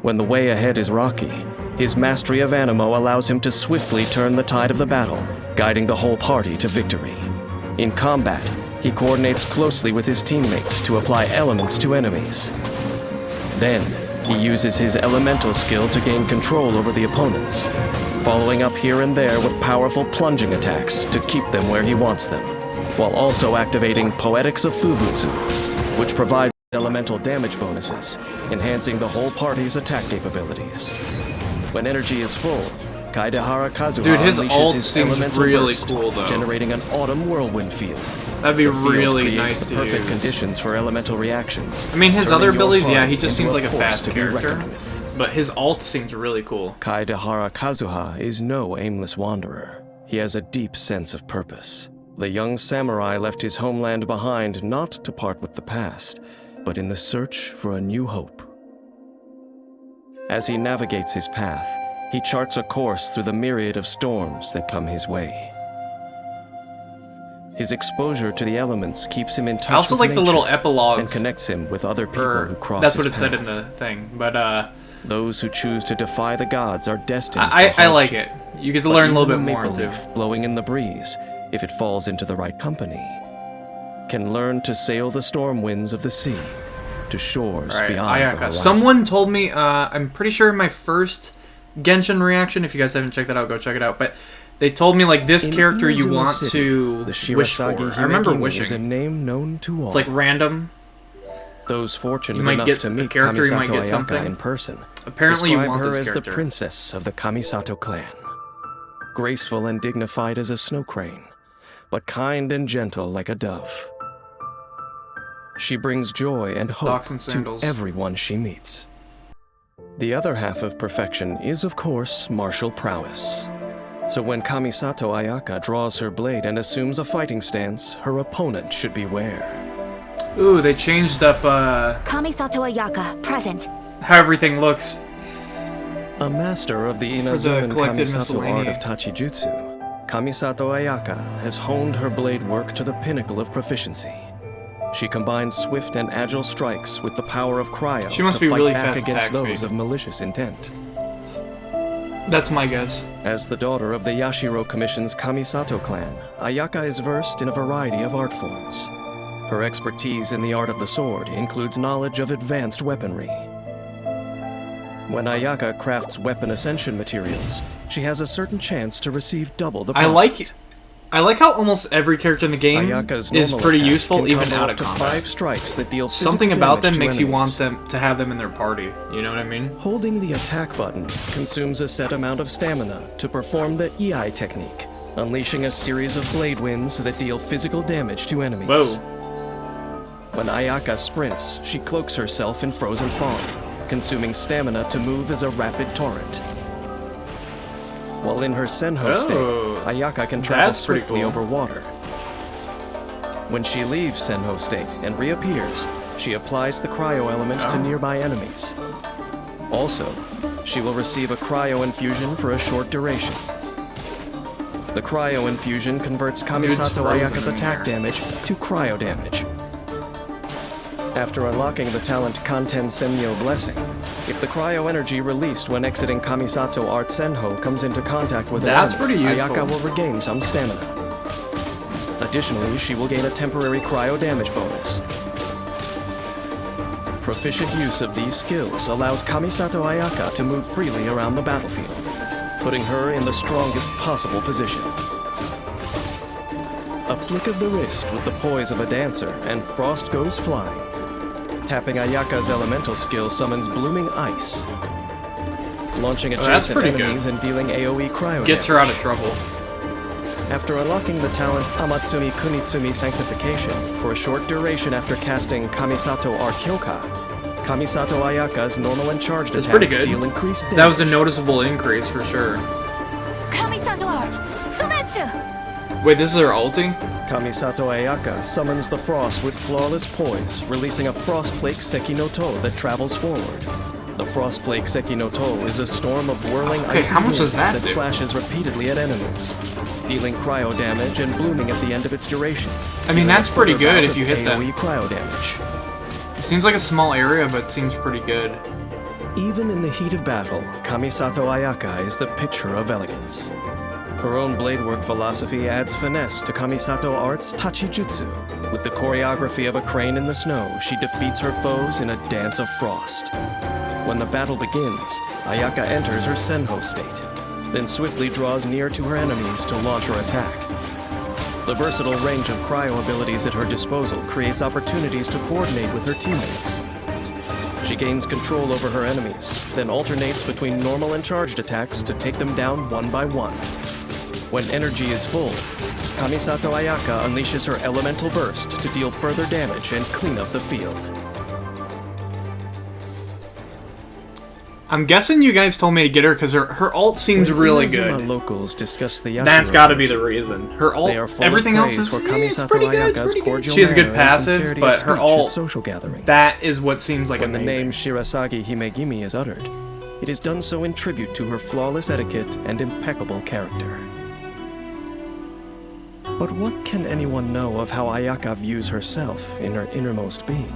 When the way ahead is rocky, his mastery of Anemo allows him to swiftly turn the tide of the battle, guiding the whole party to victory. In combat, he coordinates closely with his teammates to apply elements to enemies. Then, he uses his elemental skill to gain control over the opponents, following up here and there with powerful plunging attacks to keep them where he wants them, while also activating Poetics of Fubutsu, which provides elemental damage bonuses, enhancing the whole party's attack capabilities. When energy is full, Kaidahara Kazuha his unleashes ult his seems elemental really burst, cool, though. generating an Autumn Whirlwind Field. That'd be The field really creates nice the to perfect use. conditions for elemental reactions. I mean, his turning other your abilities, yeah, party he just into seems like a force fast to be character. reckoned with. But his ult seems really cool. Kaidahara Kazuha is no aimless wanderer. He has a deep sense of purpose. The young samurai left his homeland behind not to part with the past, but in the search for a new hope. As he navigates his path, he charts a course through the myriad of storms that come his way. His exposure to the elements keeps him in touch I also with like the little nature epilogues. and connects him with other people who cross That's his what it said in path. the thing. But Those who choose to defy the gods are destined for I like hardship. it. You get to But learn a little even bit more maple too. leaf blowing in the breeze, if it falls into the right company, can learn to sail the storm winds of the sea to shores Alright, beyond the Ayaka. horizon. Someone told me, I'm pretty sure in my first Genshin reaction, if you guys haven't checked that out, go check it out. But they told me, like, this In character you Inazuma want City, to the wish for. Shirasagi I remember Himegimi wishing. is a name known to all. It's like random. Those fortunate You might enough get to a meet character, you Kamisato might get Ayaka something. in person Apparently you describe want her this as character. the princess of the Kamisato clan. Graceful and dignified as a snow crane, but kind and gentle like a dove. She brings joy and hope Socks and to sandals. everyone she meets. The other half of perfection is, of course, martial prowess. So when Kamisato Ayaka draws her blade and assumes a fighting stance, her opponent should beware. Ooh, they changed up Kamisato Ayaka, present. how everything looks. A master of the For the Inazuman collected Kamisato miscellany. art of Tachijutsu, Kamisato Ayaka has honed her blade work to the pinnacle of proficiency. She combines swift and agile strikes with the power of cryo She must to be fight really back fast against attack those speed. of malicious intent. That's my guess. As the daughter of the Yashiro Commission's Kamisato clan, Ayaka is versed in a variety of art forms. Her expertise in the art of the sword includes knowledge of advanced weaponry. When Ayaka crafts weapon ascension materials, she has a certain chance to receive double the profit. I like how almost every character in the game Ayaka's is normal pretty attack useful can even combo out up of to combat. 5 strikes that deal physical Something about them damage to makes you want enemies. them to have them in their party. You know what I mean? Holding the attack button consumes a set amount of stamina to perform the EI technique, unleashing a series of blade winds that deal physical damage to enemies. Whoa. When Ayaka sprints, she cloaks herself in frozen fog, consuming stamina to move as a rapid torrent. While in her Senho state, Ayaka can travel that's pretty swiftly cool. over water. When she leaves Senho state and reappears, she applies the cryo element to nearby enemies. Also, she will receive a cryo infusion for a short duration. The cryo infusion converts Kamisato frozen Ayaka's in attack there. damage to cryo damage. After unlocking the talent Kanten Senmyo Blessing, if the cryo energy released when exiting Kamisato Art Senho comes into contact with an That's enemy, pretty useful. Ayaka will regain some stamina. Additionally, she will gain a temporary cryo damage bonus. Proficient use of these skills allows Kamisato Ayaka to move freely around the battlefield, putting her in the strongest possible position. A flick of the wrist with the poise of a dancer, and frost goes flying. Tapping Ayaka's elemental skill summons blooming ice. launching that's adjacent pretty good. enemies and dealing AoE cryo Gets her out of trouble. After unlocking the talent Amatsumi Kunitsumi Sanctification for a short duration after casting Kamisato Art Hyoka, Kamisato Ayaka's normal and charged It's attacks pretty good. deal increased damage. That was a noticeable increase for sure. Kamisato Art! Sumetsu! Wait, this is her ulting? Kamisato Ayaka summons the frost with flawless poise, releasing a Frostflake Seki no To that travels forward. The Frostflake Seki no To is a storm of whirling icy how much winds does that do? slashes repeatedly at enemies, dealing cryo damage and blooming at the end of its duration. I mean, that's pretty good if you hit that. AoE cryo damage. It seems like a small area, but it seems pretty good. Even in the heat of battle, Kamisato Ayaka is the picture of elegance. Her own bladework philosophy adds finesse to Kamisato Art's Tachijutsu. With the choreography of a crane in the snow, she defeats her foes in a dance of frost. When the battle begins, Ayaka enters her Senho state, then swiftly draws near to her enemies to launch her attack. The versatile range of cryo abilities at her disposal creates opportunities to coordinate with her teammates. She gains control over her enemies, then alternates between normal and charged attacks to take them down one by one. When energy is full, Kamisato Ayaka unleashes her elemental burst to deal further damage and clean up the field. I'm guessing you guys told me to get her because her alt seems really good. Locals discuss the That's got to be the reason. Her alt, everything else is it's pretty good. It's pretty good. She has good passive, but her alt, that is what seems like amazing. When the name Shirasagi Himegimi is uttered, it is done so in tribute to her flawless etiquette and impeccable character. But what can anyone know of how Ayaka views herself in her innermost being?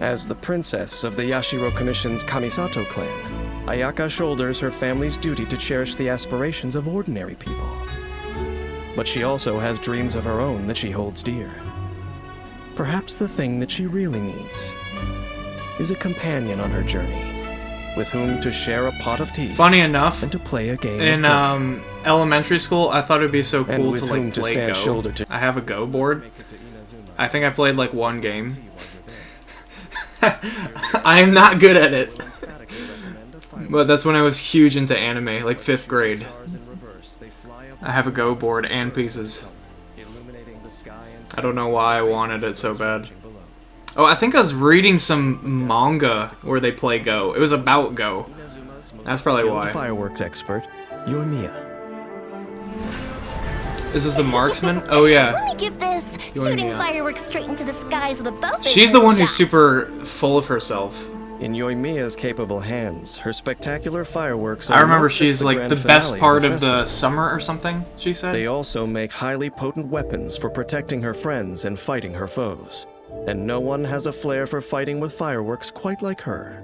As the princess of the Yashiro Commission's Kamisato clan, Ayaka shoulders her family's duty to cherish the aspirations of ordinary people. But she also has dreams of her own that she holds dear. Perhaps the thing that she really needs is a companion on her journey, with whom to share a pot of tea. Funny enough, and to play a game in elementary school, I thought it'd be so cool to like play Go. Shoulder to I have a Go board. I think I played like one game. I am not good at it. But that's when I was huge into anime, like 5th grade. I have a Go board and pieces. I don't know why I wanted it so bad. Oh, I think I was reading some manga where they play Go. It was about Go. That's probably why. Fireworks expert, Yoimiya. This is the marksman? Oh yeah. Let me give this. Shooting fireworks straight into the skies with a bow. She's the one who's super full of herself. In Yoimiya's capable hands, her spectacular fireworks I remember she's like the best part of the summer or something, she said. They also make highly potent weapons for protecting her friends and fighting her foes. And no one has a flair for fighting with fireworks quite like her.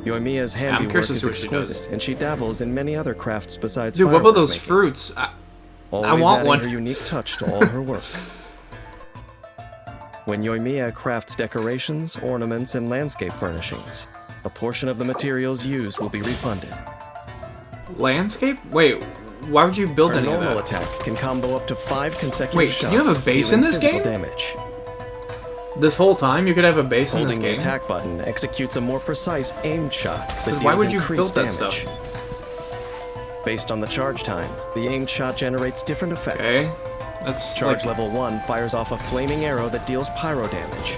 Yoimiya's handiwork is exquisite, and she dabbles in many other crafts besides Dude, what about those making. fruits? I Always want adding one. her unique touch to all her work. When Yoimiya crafts decorations, ornaments, and landscape furnishings, a portion of the materials used will be refunded. Landscape? Wait, why would you build Her any of normal that? attack can combo up to 5 consecutive Wait, shots. can you have a base in dealing this physical game? Damage. This whole time you could have a base in this Holding the game? attack button executes a more precise aimed shot that deals Why would you increased build that damage. stuff? Based on the charge time, the aimed shot generates different effects. Okay. That's Charge like, level 1 fires off a flaming arrow that deals pyro damage.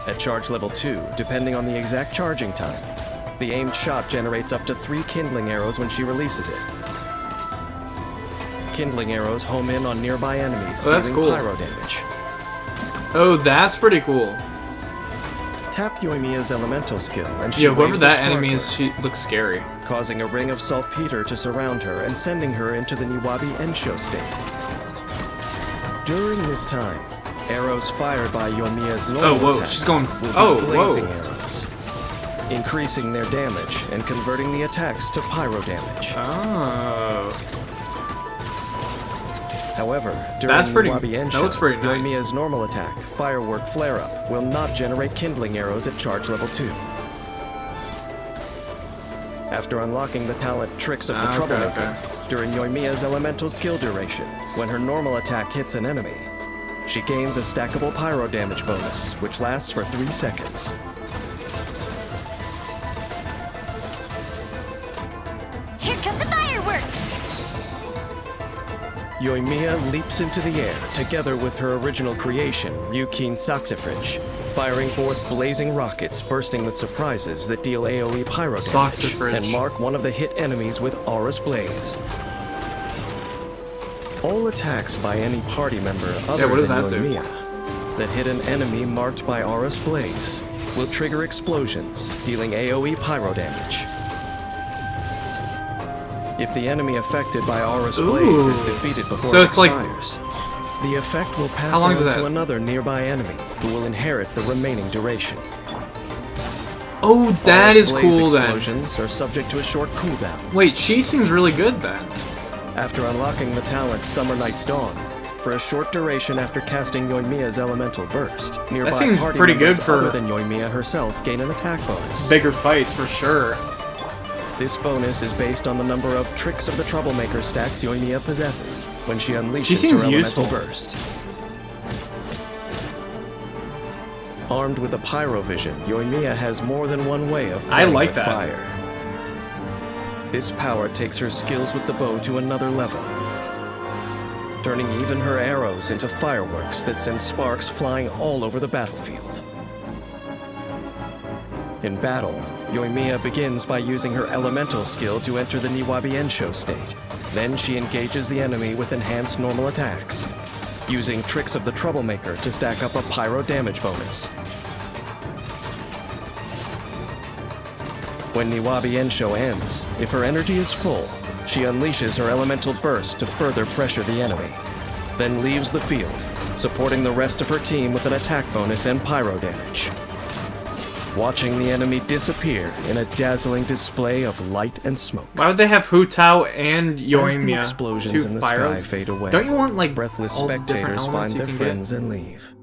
At charge level 2, depending on the exact charging time, the aimed shot generates up to 3 kindling arrows when she releases it. Kindling arrows home in on nearby enemies, Oh, that's dealing cool. pyro damage. oh, that's pretty cool. Tap Yoimiya's elemental skill, and she Yeah, whoever waves a that enemy is, sparkler, she looks scary. causing a ring of saltpeter to surround her and sending her into the Niwabi Ensho state. During this time, arrows fired by Yoimiya's normal Oh, whoa, attack she's going. will be Oh, blazing whoa. arrows, increasing their damage and converting the attacks to pyro damage. Oh. However, during That's pretty- Niwabi that Ensho, looks pretty nice. Yoimiya's normal attack, Firework Flare-Up, will not generate kindling arrows at charge level 2. After unlocking the talent Tricks of the Troublemaker, during Yoimiya's elemental skill duration, when her normal attack hits an enemy, She gains a stackable pyro damage bonus, which lasts for 3 seconds. Here come the fireworks! Yoimiya leaps into the air, together with her original creation, Ryukin Saxifrage, firing forth blazing rockets bursting with surprises that deal AoE pyro damage, and mark one of the hit enemies with Aura's Blaze. All attacks by any party member other than Yoimiya that hit an enemy marked by Aura's Blaze will trigger explosions, dealing AoE pyro damage. If the enemy affected by Aura's Blaze is defeated before it expires, the effect will pass on to another nearby enemy, who will inherit the remaining duration. Oh, that is cool then. Explosions are subject to a short cooldown. Wait, she seems really good then. After unlocking the talent Summer Night's Dawn, for a short duration after casting Yoimiya's Elemental Burst, nearby that seems party pretty members good for other than Yoimiya herself gain an attack bonus. Bigger fights for sure. This bonus is based on the number of Tricks of the Troublemaker stacks Yoimiya possesses when she unleashes her Elemental Burst. Armed with a Pyro Vision, Yoimiya has more than one way of playing with fire. This power takes her skills with the bow to another level, turning even her arrows into fireworks that send sparks flying all over the battlefield. In battle, Yoimiya begins by using her elemental skill to enter the Niwabi-Ensho state. Then she engages the enemy with enhanced normal attacks, using Tricks of the Troublemaker to stack up a pyro damage bonus. When Niwabi-Ensho ends, if her energy is full, she unleashes her elemental burst to further pressure the enemy, then leaves the field, supporting the rest of her team with an attack bonus and pyro damage, watching the enemy disappear in a dazzling display of light and smoke. Why would they have Hu Tao and Yoimiya? As the explosions in the sky fade away, don't you want like breathless spectators find their friends and leave?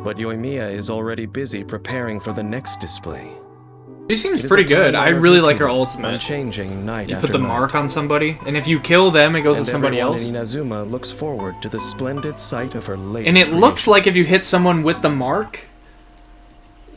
But Yoimiya is already busy preparing for the next display. She seems pretty good. I really like her ultimate. Unchanging night you after put the night. mark on somebody, and if you kill them, it goes to somebody else. And Inazuma looks forward to the splendid sight of her latest And it looks like if you hit someone with the mark,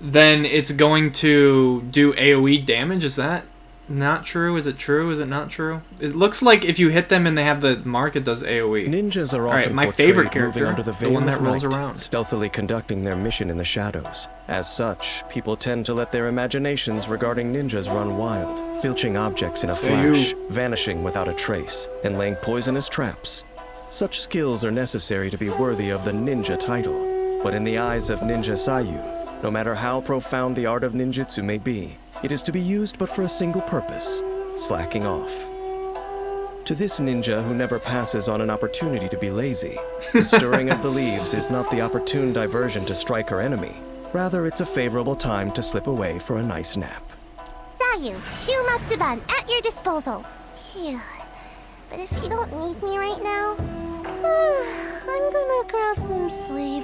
then it's going to do AoE damage. Is that not true? Is it true? Is it not true? It looks like if you hit them and they have the mark, it does AoE. Ninjas are often my favorite portrayed moving character, under the the veil one that of rolls night, around. stealthily conducting their mission in the shadows. As such, people tend to let their imaginations regarding ninjas run wild, filching objects in a flash, vanishing without a trace, and laying poisonous traps. Such skills are necessary to be worthy of the ninja title, but in the eyes of Ninja Sayu, no matter how profound the art of ninjutsu may be, it is to be used but for a single purpose: slacking off. To this ninja who never passes on an opportunity to be lazy, the stirring of the leaves is not the opportune diversion to strike her enemy. Rather, it's a favorable time to slip away for a nice nap. Sayu, Shumatsuban at your disposal. Phew. But if you don't need me right now, I'm gonna grab some sleep.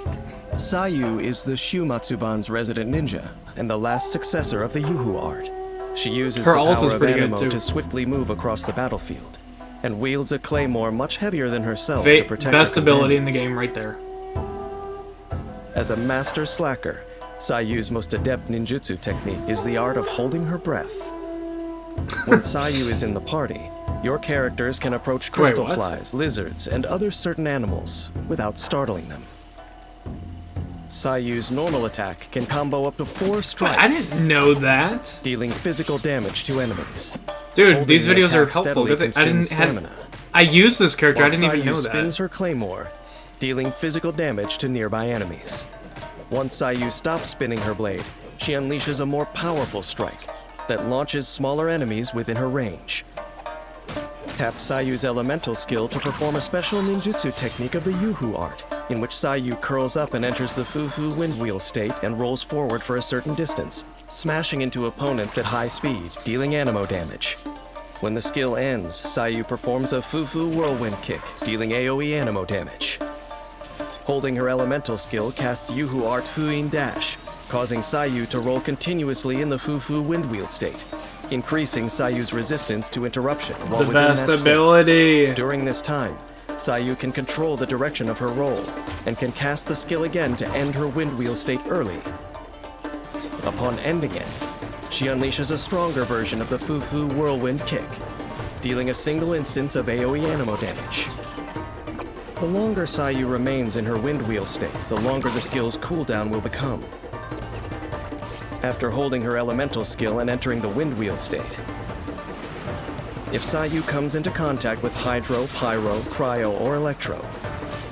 Sayu is the Shumatsuban's resident ninja, and the last successor of the Yuhu art. She uses the power of Anemo to swiftly move across the battlefield, and wields a claymore much heavier than herself to protect best her ability in the companions. game right there. As a master slacker, Sayu's most adept ninjutsu technique is the art of holding her breath. When Sayu is in the party, your characters can approach crystal flies, lizards, and other certain animals without startling them. Sayu's normal attack can combo up to 4 strikes. I didn't know that. Dealing physical damage to enemies. Dude, these videos are helpful. I used this character, I didn't even know that. Spins her claymore, dealing physical damage to nearby enemies. Once Sayu stops spinning her blade, she unleashes a more powerful strike that launches smaller enemies within her range. Tap Sayu's elemental skill to perform a special ninjutsu technique of the Yuhu art, in which Sayu curls up and enters the Fufu Windwheel state and rolls forward for a certain distance, smashing into opponents at high speed, dealing Anemo damage. When the skill ends, Sayu performs a Fufu Whirlwind kick, dealing AoE Anemo damage. Holding her elemental skill casts Yuhu art Fuin Dash, causing Sayu to roll continuously in the Fufu Windwheel state, increasing Sayu's resistance to interruption while within that state. Ability. During this time, Sayu can control the direction of her roll, and can cast the skill again to end her wind wheel state early. Upon ending it, she unleashes a stronger version of the Fufu Whirlwind Kick, dealing a single instance of AoE Anemo damage. The longer Sayu remains in her wind wheel state, the longer the skill's cooldown will become. After holding her elemental skill and entering the wind wheel state, if Sayu comes into contact with Hydro, Pyro, Cryo, or Electro,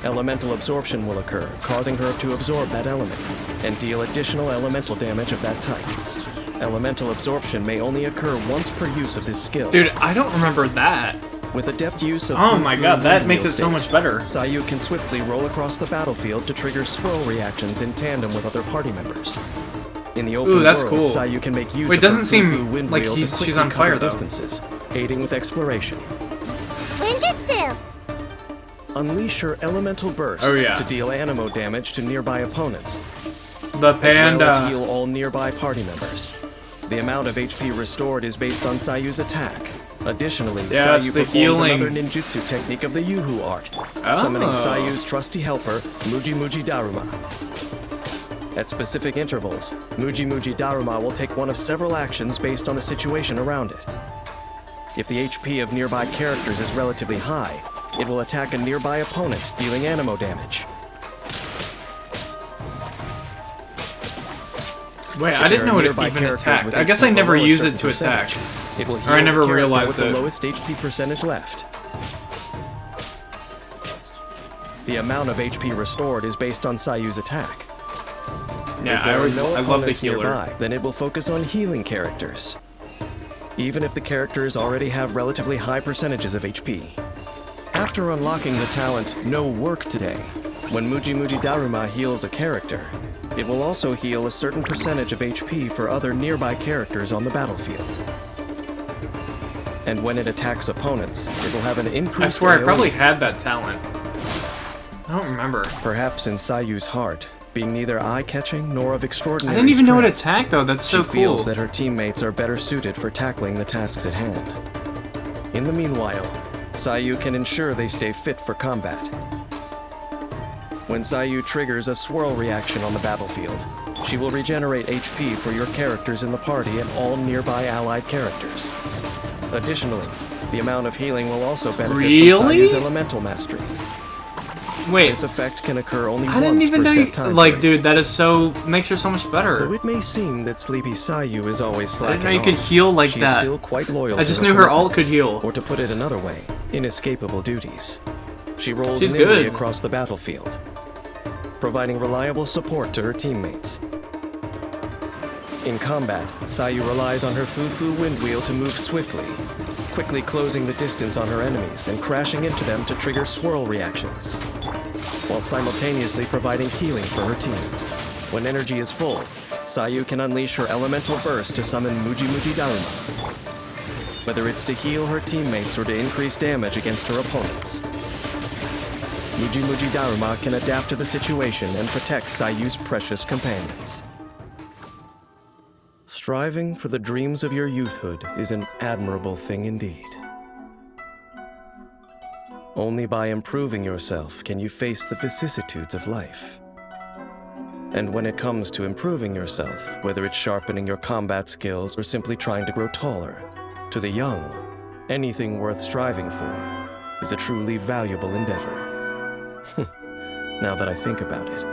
elemental absorption will occur, causing her to absorb that element, and deal additional elemental damage of that type. Elemental absorption may only occur once per use of this skill. Dude, I don't remember that. With adept use of oh my god, that makes it so much better. Sayu can swiftly roll across the battlefield to trigger swirl reactions in tandem with other party members. In the open that's world, cool. Sayu can make use Wait, of doesn't her seem wind like wheel she's to quickly on fire, cover though. distances, aiding with exploration. Ninjutsu! Unleash her elemental burst to deal Anemo damage to nearby opponents. The panda. As well as heal all nearby party members. The amount of HP restored is based on Sayu's attack. Additionally, Sayu performs another ninjutsu technique of the Yuhu art, summoning Sayu's trusty helper, Muji Muji Daruma. At specific intervals, Muji Muji Daruma will take one of several actions based on the situation around it. If the HP of nearby characters is relatively high, it will attack a nearby opponent, dealing Anemo damage. Wait, I didn't know it even attacked. I guess I never used it to attack. It will or I never realized with the lowest HP percentage left. The amount of HP restored is based on Sayu's attack. Yeah, if there are no I love the opponents healer. nearby, then it will focus on healing characters, even if the characters already have relatively high percentages of HP. After unlocking the talent No Work Today, when Muji Muji Daruma heals a character, it will also heal a certain percentage of HP for other nearby characters on the battlefield. And when it attacks opponents, it will have an increased I swear AoE. I probably had that talent. I don't remember. Perhaps in Sayu's heart, being neither eye-catching nor of extraordinary I didn't even know it strength, attacked though, that's so she feels cool. that her teammates are better suited for tackling the tasks at hand. In the meanwhile, Sayu can ensure they stay fit for combat. When Sayu triggers a swirl reaction on the battlefield, she will regenerate HP for your characters in the party and all nearby allied characters. Additionally, the amount of healing will also benefit from Sayu's elemental mastery. Wait, this effect can occur only I didn't once even per know set you, time like, frame. dude, that is so, makes her so much better. Though it may seem that Sleepy Sayu is always I didn't slacking know you off, could heal like she that. is still quite loyal I to just knew her ult could commitments, heal. Or to put it another way, inescapable duties. She rolls She's nimbly good. across the battlefield, providing reliable support to her teammates. In combat, Sayu relies on her Fufu wind wheel to move swiftly, quickly closing the distance on her enemies and crashing into them to trigger swirl reactions, while simultaneously providing healing for her team. When energy is full, Sayu can unleash her elemental burst to summon Muji Muji Daruma, whether it's to heal her teammates or to increase damage against her opponents. Muji Muji Daruma can adapt to the situation and protect Sayu's precious companions. Striving for the dreams of your youthhood is an admirable thing indeed. Only by improving yourself can you face the vicissitudes of life. And when it comes to improving yourself, whether it's sharpening your combat skills or simply trying to grow taller, to the young, anything worth striving for is a truly valuable endeavor. Now that I think about it,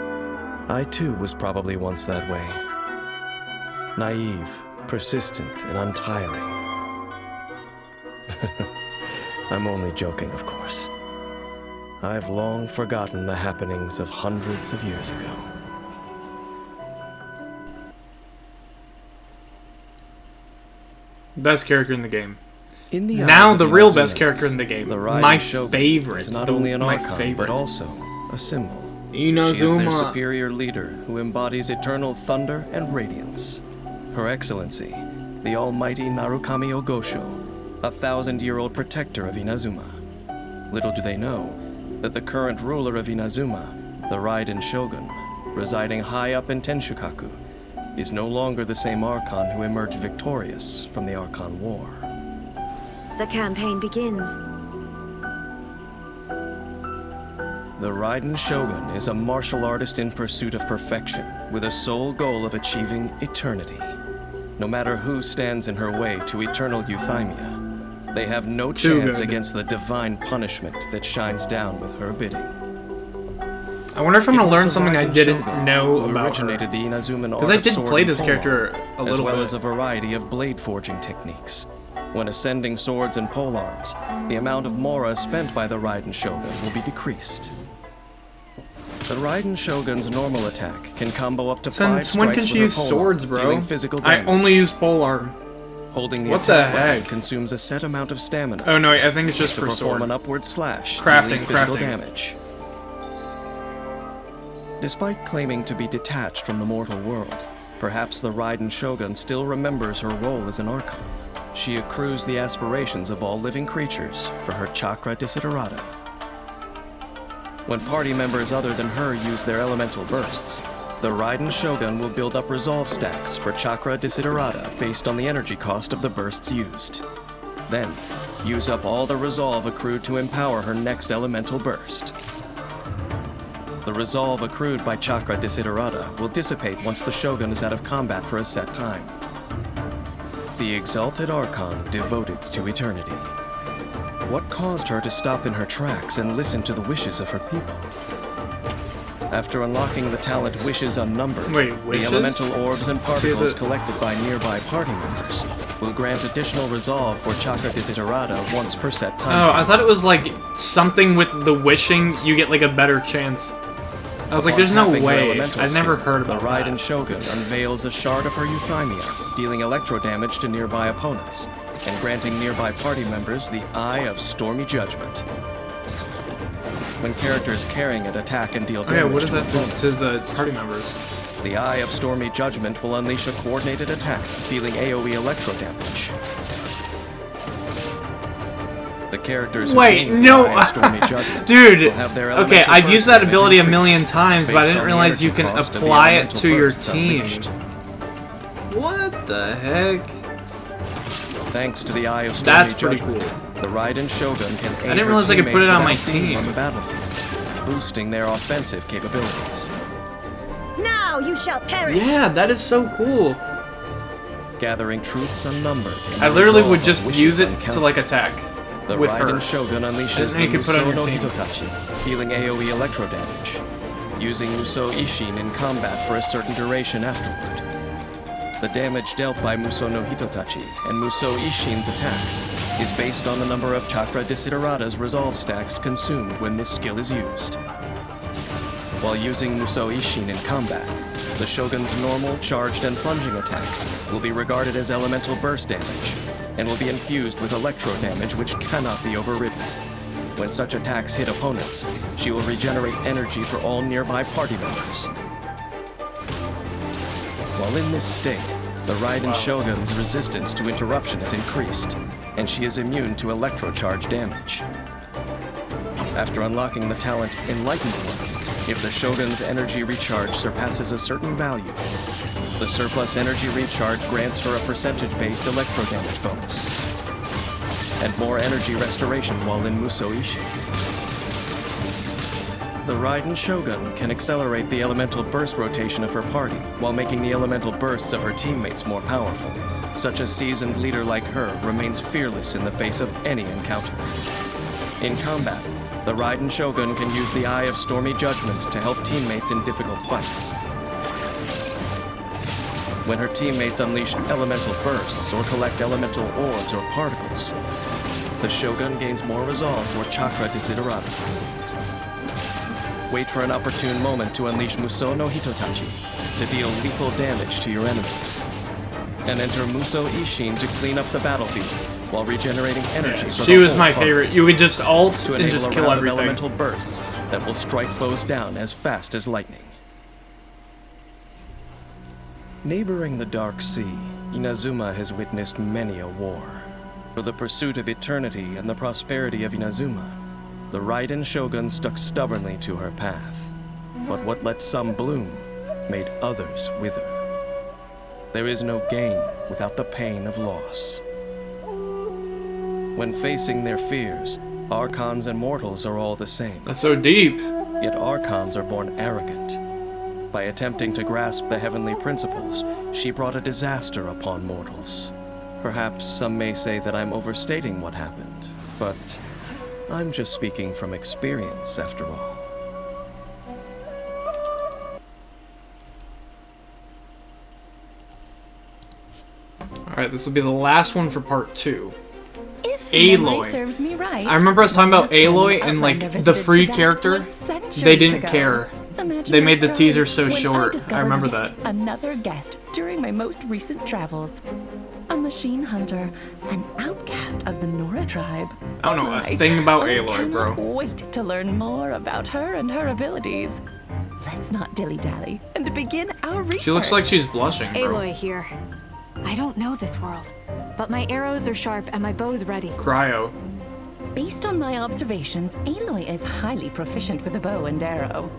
I too was probably once that way. Naive, persistent, and untiring. I'm only joking, of course. I've long forgotten the happenings of hundreds of years ago. Best character in the game. In the Now eyes the of real Inazumas, best character in the game. the Raiden My Shogun favorite. is not only an my archon, favorite. but also a symbol. She is their Inazuma. superior leader who embodies eternal thunder and radiance. Her Excellency, the almighty Narukami Ogosho, 1,000-year-old protector of Inazuma. Little do they know that the current ruler of Inazuma, the Raiden Shogun, residing high up in Tenshukaku, is no longer the same Archon who emerged victorious from the Archon War. The campaign begins. The Raiden Shogun is a martial artist in pursuit of perfection, with a sole goal of achieving eternity. No matter who stands in her way to eternal euthymia, they have no chance against the divine punishment that shines down with her bidding. I wonder if I'm gonna learn something I didn't know who about originated the Inazuman because art I did of play sword this and character polearm, a little as well bit. as a variety of blade forging techniques. When ascending swords and polearms, the amount of mora spent by the Raiden Shogun will be decreased. The Raiden Shogun's normal attack can combo up to 5 Since when strikes can with she her use polearm, swords, bro? dealing physical I damage. only use polearm. Holding the What the attack button heck? consumes a set amount of stamina. Oh no, I think it's just to for perform sword. an upward slash, Crafting, dealing physical crafting. damage. Despite claiming to be detached from the mortal world, perhaps the Raiden Shogun still remembers her role as an Archon. She accrues the aspirations of all living creatures for her chakra desiderata. When party members other than her use their elemental bursts, the Raiden Shogun will build up resolve stacks for chakra desiderata based on the energy cost of the bursts used. Then, use up all the resolve accrued to empower her next elemental burst. The resolve accrued by chakra desiderata will dissipate once the Shogun is out of combat for a set time. The exalted Archon devoted to eternity. What caused her to stop in her tracks and listen to the wishes of her people? After unlocking the talent Wishes Unnumbered, Wait, the wishes? elemental orbs and particles it- collected by nearby party members will grant additional resolve for chakra desiderata once per set time. Oh, I thought it was like something with the wishing you get like a better chance. I was like, there's no Tapping her way. elemental I've never skill, heard about the Raiden that. Shogun unveils a shard of her euthymia, dealing electro damage to nearby opponents, and granting nearby party members the Eye of Stormy Judgment. When characters carrying it attack and deal Oh yeah, damage what is to that opponents, to the party members? the Eye of Stormy Judgment will unleash a coordinated attack, dealing AoE electro damage. The characters who Wait, gain no, the Eye of Stormy Judgment dude. will have their Okay, elemental I've burst used that damage ability a increased million times, but I based didn't on the realize you energy can cost of the apply it elemental to your bursts team. unleashed. What the heck? Thanks to the Eye of Stormy That's pretty Judgment, cool. the Raiden Shogun can aid didn't her realize I could put teammates it on my without being team. on the battlefield, boosting their offensive capabilities. Now you shall perish! Yeah, that is so cool. Gathering truths unnumbered. and I literally resolve would of just wishes use it uncounted. to like attack The with Raiden her. Shogun unleashes And then the you can put it on Muso your no team. Hitotachi, dealing AoE electro damage, using Muso Ishin in combat for a certain duration afterward. The damage dealt by Muso no Hitotachi and Muso Ishin's attacks is based on the number of chakra desiderata's resolve stacks consumed when this skill is used. While using Muso Ishin in combat, the Shogun's normal, charged, and plunging attacks will be regarded as elemental burst damage, and will be infused with electro damage which cannot be overridden. When such attacks hit opponents, she will regenerate energy for all nearby party members. While in this state, the Raiden Shogun's resistance to interruption is increased, and she is immune to electro charge damage. After unlocking the talent Enlightened One, if the Shogun's energy recharge surpasses a certain value, the surplus energy recharge grants her a percentage-based electro damage bonus, and more energy restoration while in Muso Ishin. The Raiden Shogun can accelerate the elemental burst rotation of her party while making the elemental bursts of her teammates more powerful. Such a seasoned leader like her remains fearless in the face of any encounter. In combat, the Raiden Shogun can use the Eye of Stormy Judgment to help teammates in difficult fights. When her teammates unleash elemental bursts or collect elemental orbs or particles, the Shogun gains more resolve for chakra desiderata. Wait for an opportune moment to unleash Muso no Hitotachi to deal lethal damage to your enemies. And enter Muso Ishin to clean up the battlefield while regenerating energy for She the was whole my party. favorite. You would just ult To and enable just a kill round of everything. elemental bursts that will strike foes down as fast as lightning. Neighboring the Dark Sea, Inazuma has witnessed many a war. For the pursuit of eternity and the prosperity of Inazuma, the Raiden Shogun stuck stubbornly to her path. But what let some bloom made others wither. There is no gain without the pain of loss. When facing their fears, Archons and mortals are all the same. That's so deep. Yet archons are born arrogant. By attempting to grasp the heavenly principles, she brought a disaster upon mortals. Perhaps some may say that I'm overstating what happened, but I'm just speaking from experience after all. Alright, this will be the last one for part 2. If Aloy. serves me right, I remember us talking about last time Aloy an and like Outlander the visited free Tibet character. was centuries They didn't ago. care. Imagine They my made the teaser so surprise when short. I discovered remember yet that. Another guest during my most recent travels. A machine hunter, an outcast of the Nora tribe. I don't know My, a thing about I Aloy, bro. cannot wait to learn more about her and her abilities. Let's not dilly-dally and begin our research. She looks like she's blushing, bro. Aloy here. I don't know this world, but my arrows are sharp and my bow's ready. Cryo. Based on my observations, Aloy is highly proficient with a bow and arrow.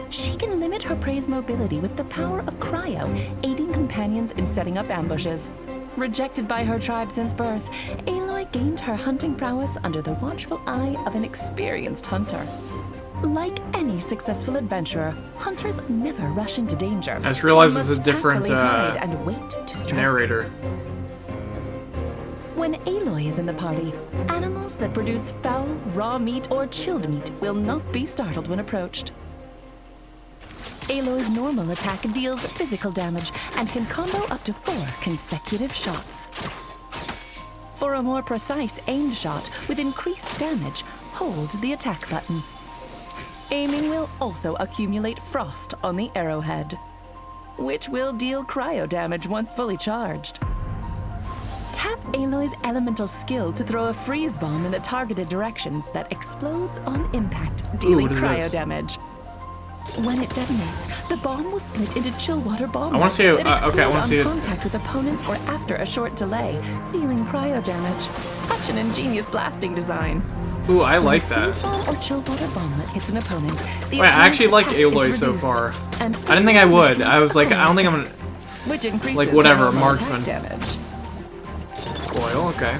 She can limit her prey's mobility with the power of cryo, aiding companions in setting up ambushes. Rejected by her tribe since birth, Aloy gained her hunting prowess under the watchful eye of an experienced hunter. Like any successful adventurer, hunters never rush into danger. I just realized They it's a must different tactfully hide and wait to strike. narrator. When Aloy is in the party, animals that produce foul, raw meat, or chilled meat will not be startled when approached. Aloy's normal attack deals physical damage and can combo up to 4 consecutive shots. For a more precise aimed shot with increased damage, hold the attack button. Aiming will also accumulate frost on the arrowhead, which will deal cryo damage once fully charged. Tap Aloy's elemental skill to throw a freeze bomb in the targeted direction that explodes on impact, dealing what is cryo this? damage. When it detonates, the bomb will split into chill water bombs I wanna see that it. Okay, I wanna explode see it. on contact with opponents or after a short delay, dealing cryo damage. Such an ingenious blasting design. Ooh, I When like a that. freeze bomb or chill water bomblet hits an opponent, the Wait, I actually like opponent's attack Aloy is so reduced, far. and I didn't think I Aloy would. receives I was like, I don't think I'm coil gonna. which increases like, whatever, her normal marksman. attack damage. Coil, okay.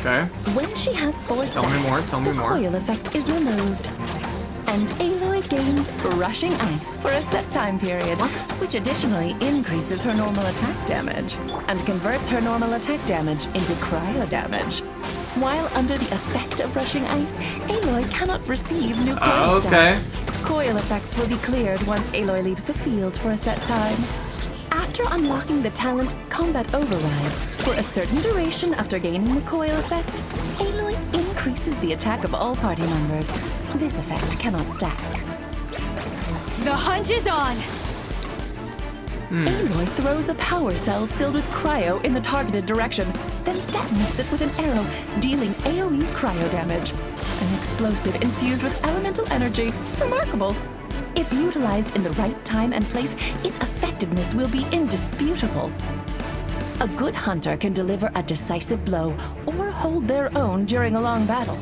Okay. When she has 4 Tell me stacks, more, tell me the more. coil effect is removed. And Aloy gains Rushing Ice for a set time period, which additionally increases her normal attack damage and converts her normal attack damage into cryo damage. While under the effect of Rushing Ice, Aloy cannot receive new coil Okay. stacks. Coil effects will be cleared once Aloy leaves the field for a set time. After unlocking the talent Combat Override, for a certain duration after gaining the coil effect, Aloy increases the attack of all party members. This effect cannot stack. The hunt is on! Aloy throws a power cell filled with cryo in the targeted direction, then detonates it with an arrow, dealing AoE cryo damage. An explosive infused with elemental energy. Remarkable. If utilized in the right time and place, its effectiveness will be indisputable. A good hunter can deliver a decisive blow or hold their own during a long battle.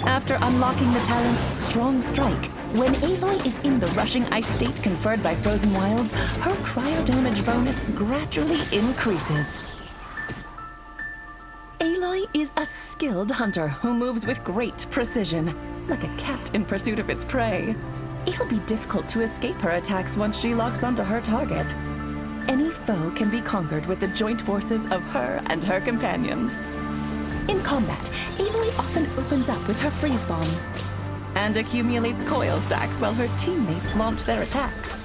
After unlocking the talent Strong Strike, when Aloy is in the Rushing Ice state conferred by Frozen Wilds, her cryo damage bonus gradually increases. Aloy is a skilled hunter who moves with great precision, like a cat in pursuit of its prey. It'll be difficult to escape her attacks once she locks onto her target. Any foe can be conquered with the joint forces of her and her companions. In combat, Aloy often opens up with her freeze bomb and accumulates coil stacks while her teammates launch their attacks.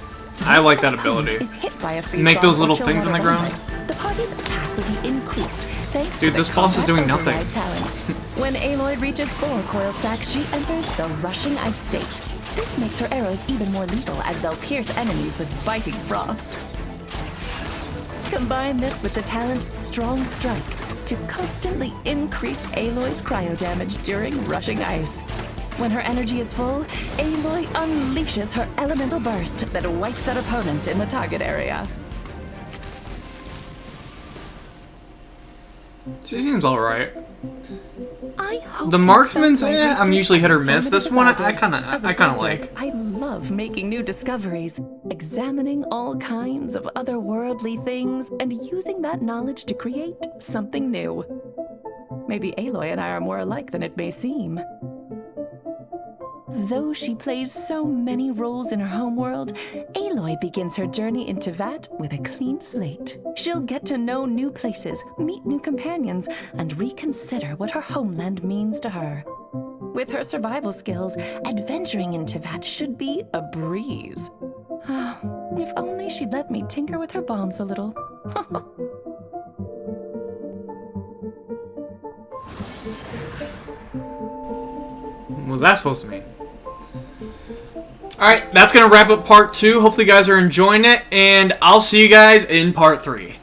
I like that Once an opponent ability. is hit by a freeze Make bomb those or little chill things in water the ground. bomblet, the party's attack will be increased thanks Dude, to this the boss is doing Combat nothing. Override talent. When Aloy reaches 4 coil stacks, she enters the Rushing Ice state. This makes her arrows even more lethal as they'll pierce enemies with biting frost. Combine this with the talent Strong Strike to constantly increase Aloy's cryo damage during Rushing Ice. When her energy is full, Aloy unleashes her elemental burst that wipes out opponents in the target area. She seems alright. I hope The you marksman's, felt my I'm research usually as hit or miss. informative This as one, I I did. kinda As a like. sorceress, I love making new discoveries, examining all kinds of otherworldly things, and using that knowledge to create something new. Maybe Aloy and I are more alike than it may seem. Though she plays so many roles in her homeworld, Aloy begins her journey in Teyvat with a clean slate. She'll get to know new places, meet new companions, and reconsider what her homeland means to her. With her survival skills, adventuring in Teyvat should be a breeze. If only she'd let me tinker with her bombs a little. What was that supposed to mean? Alright, that's going to wrap up part 2. Hopefully you guys are enjoying it, and I'll see you guys in part 3.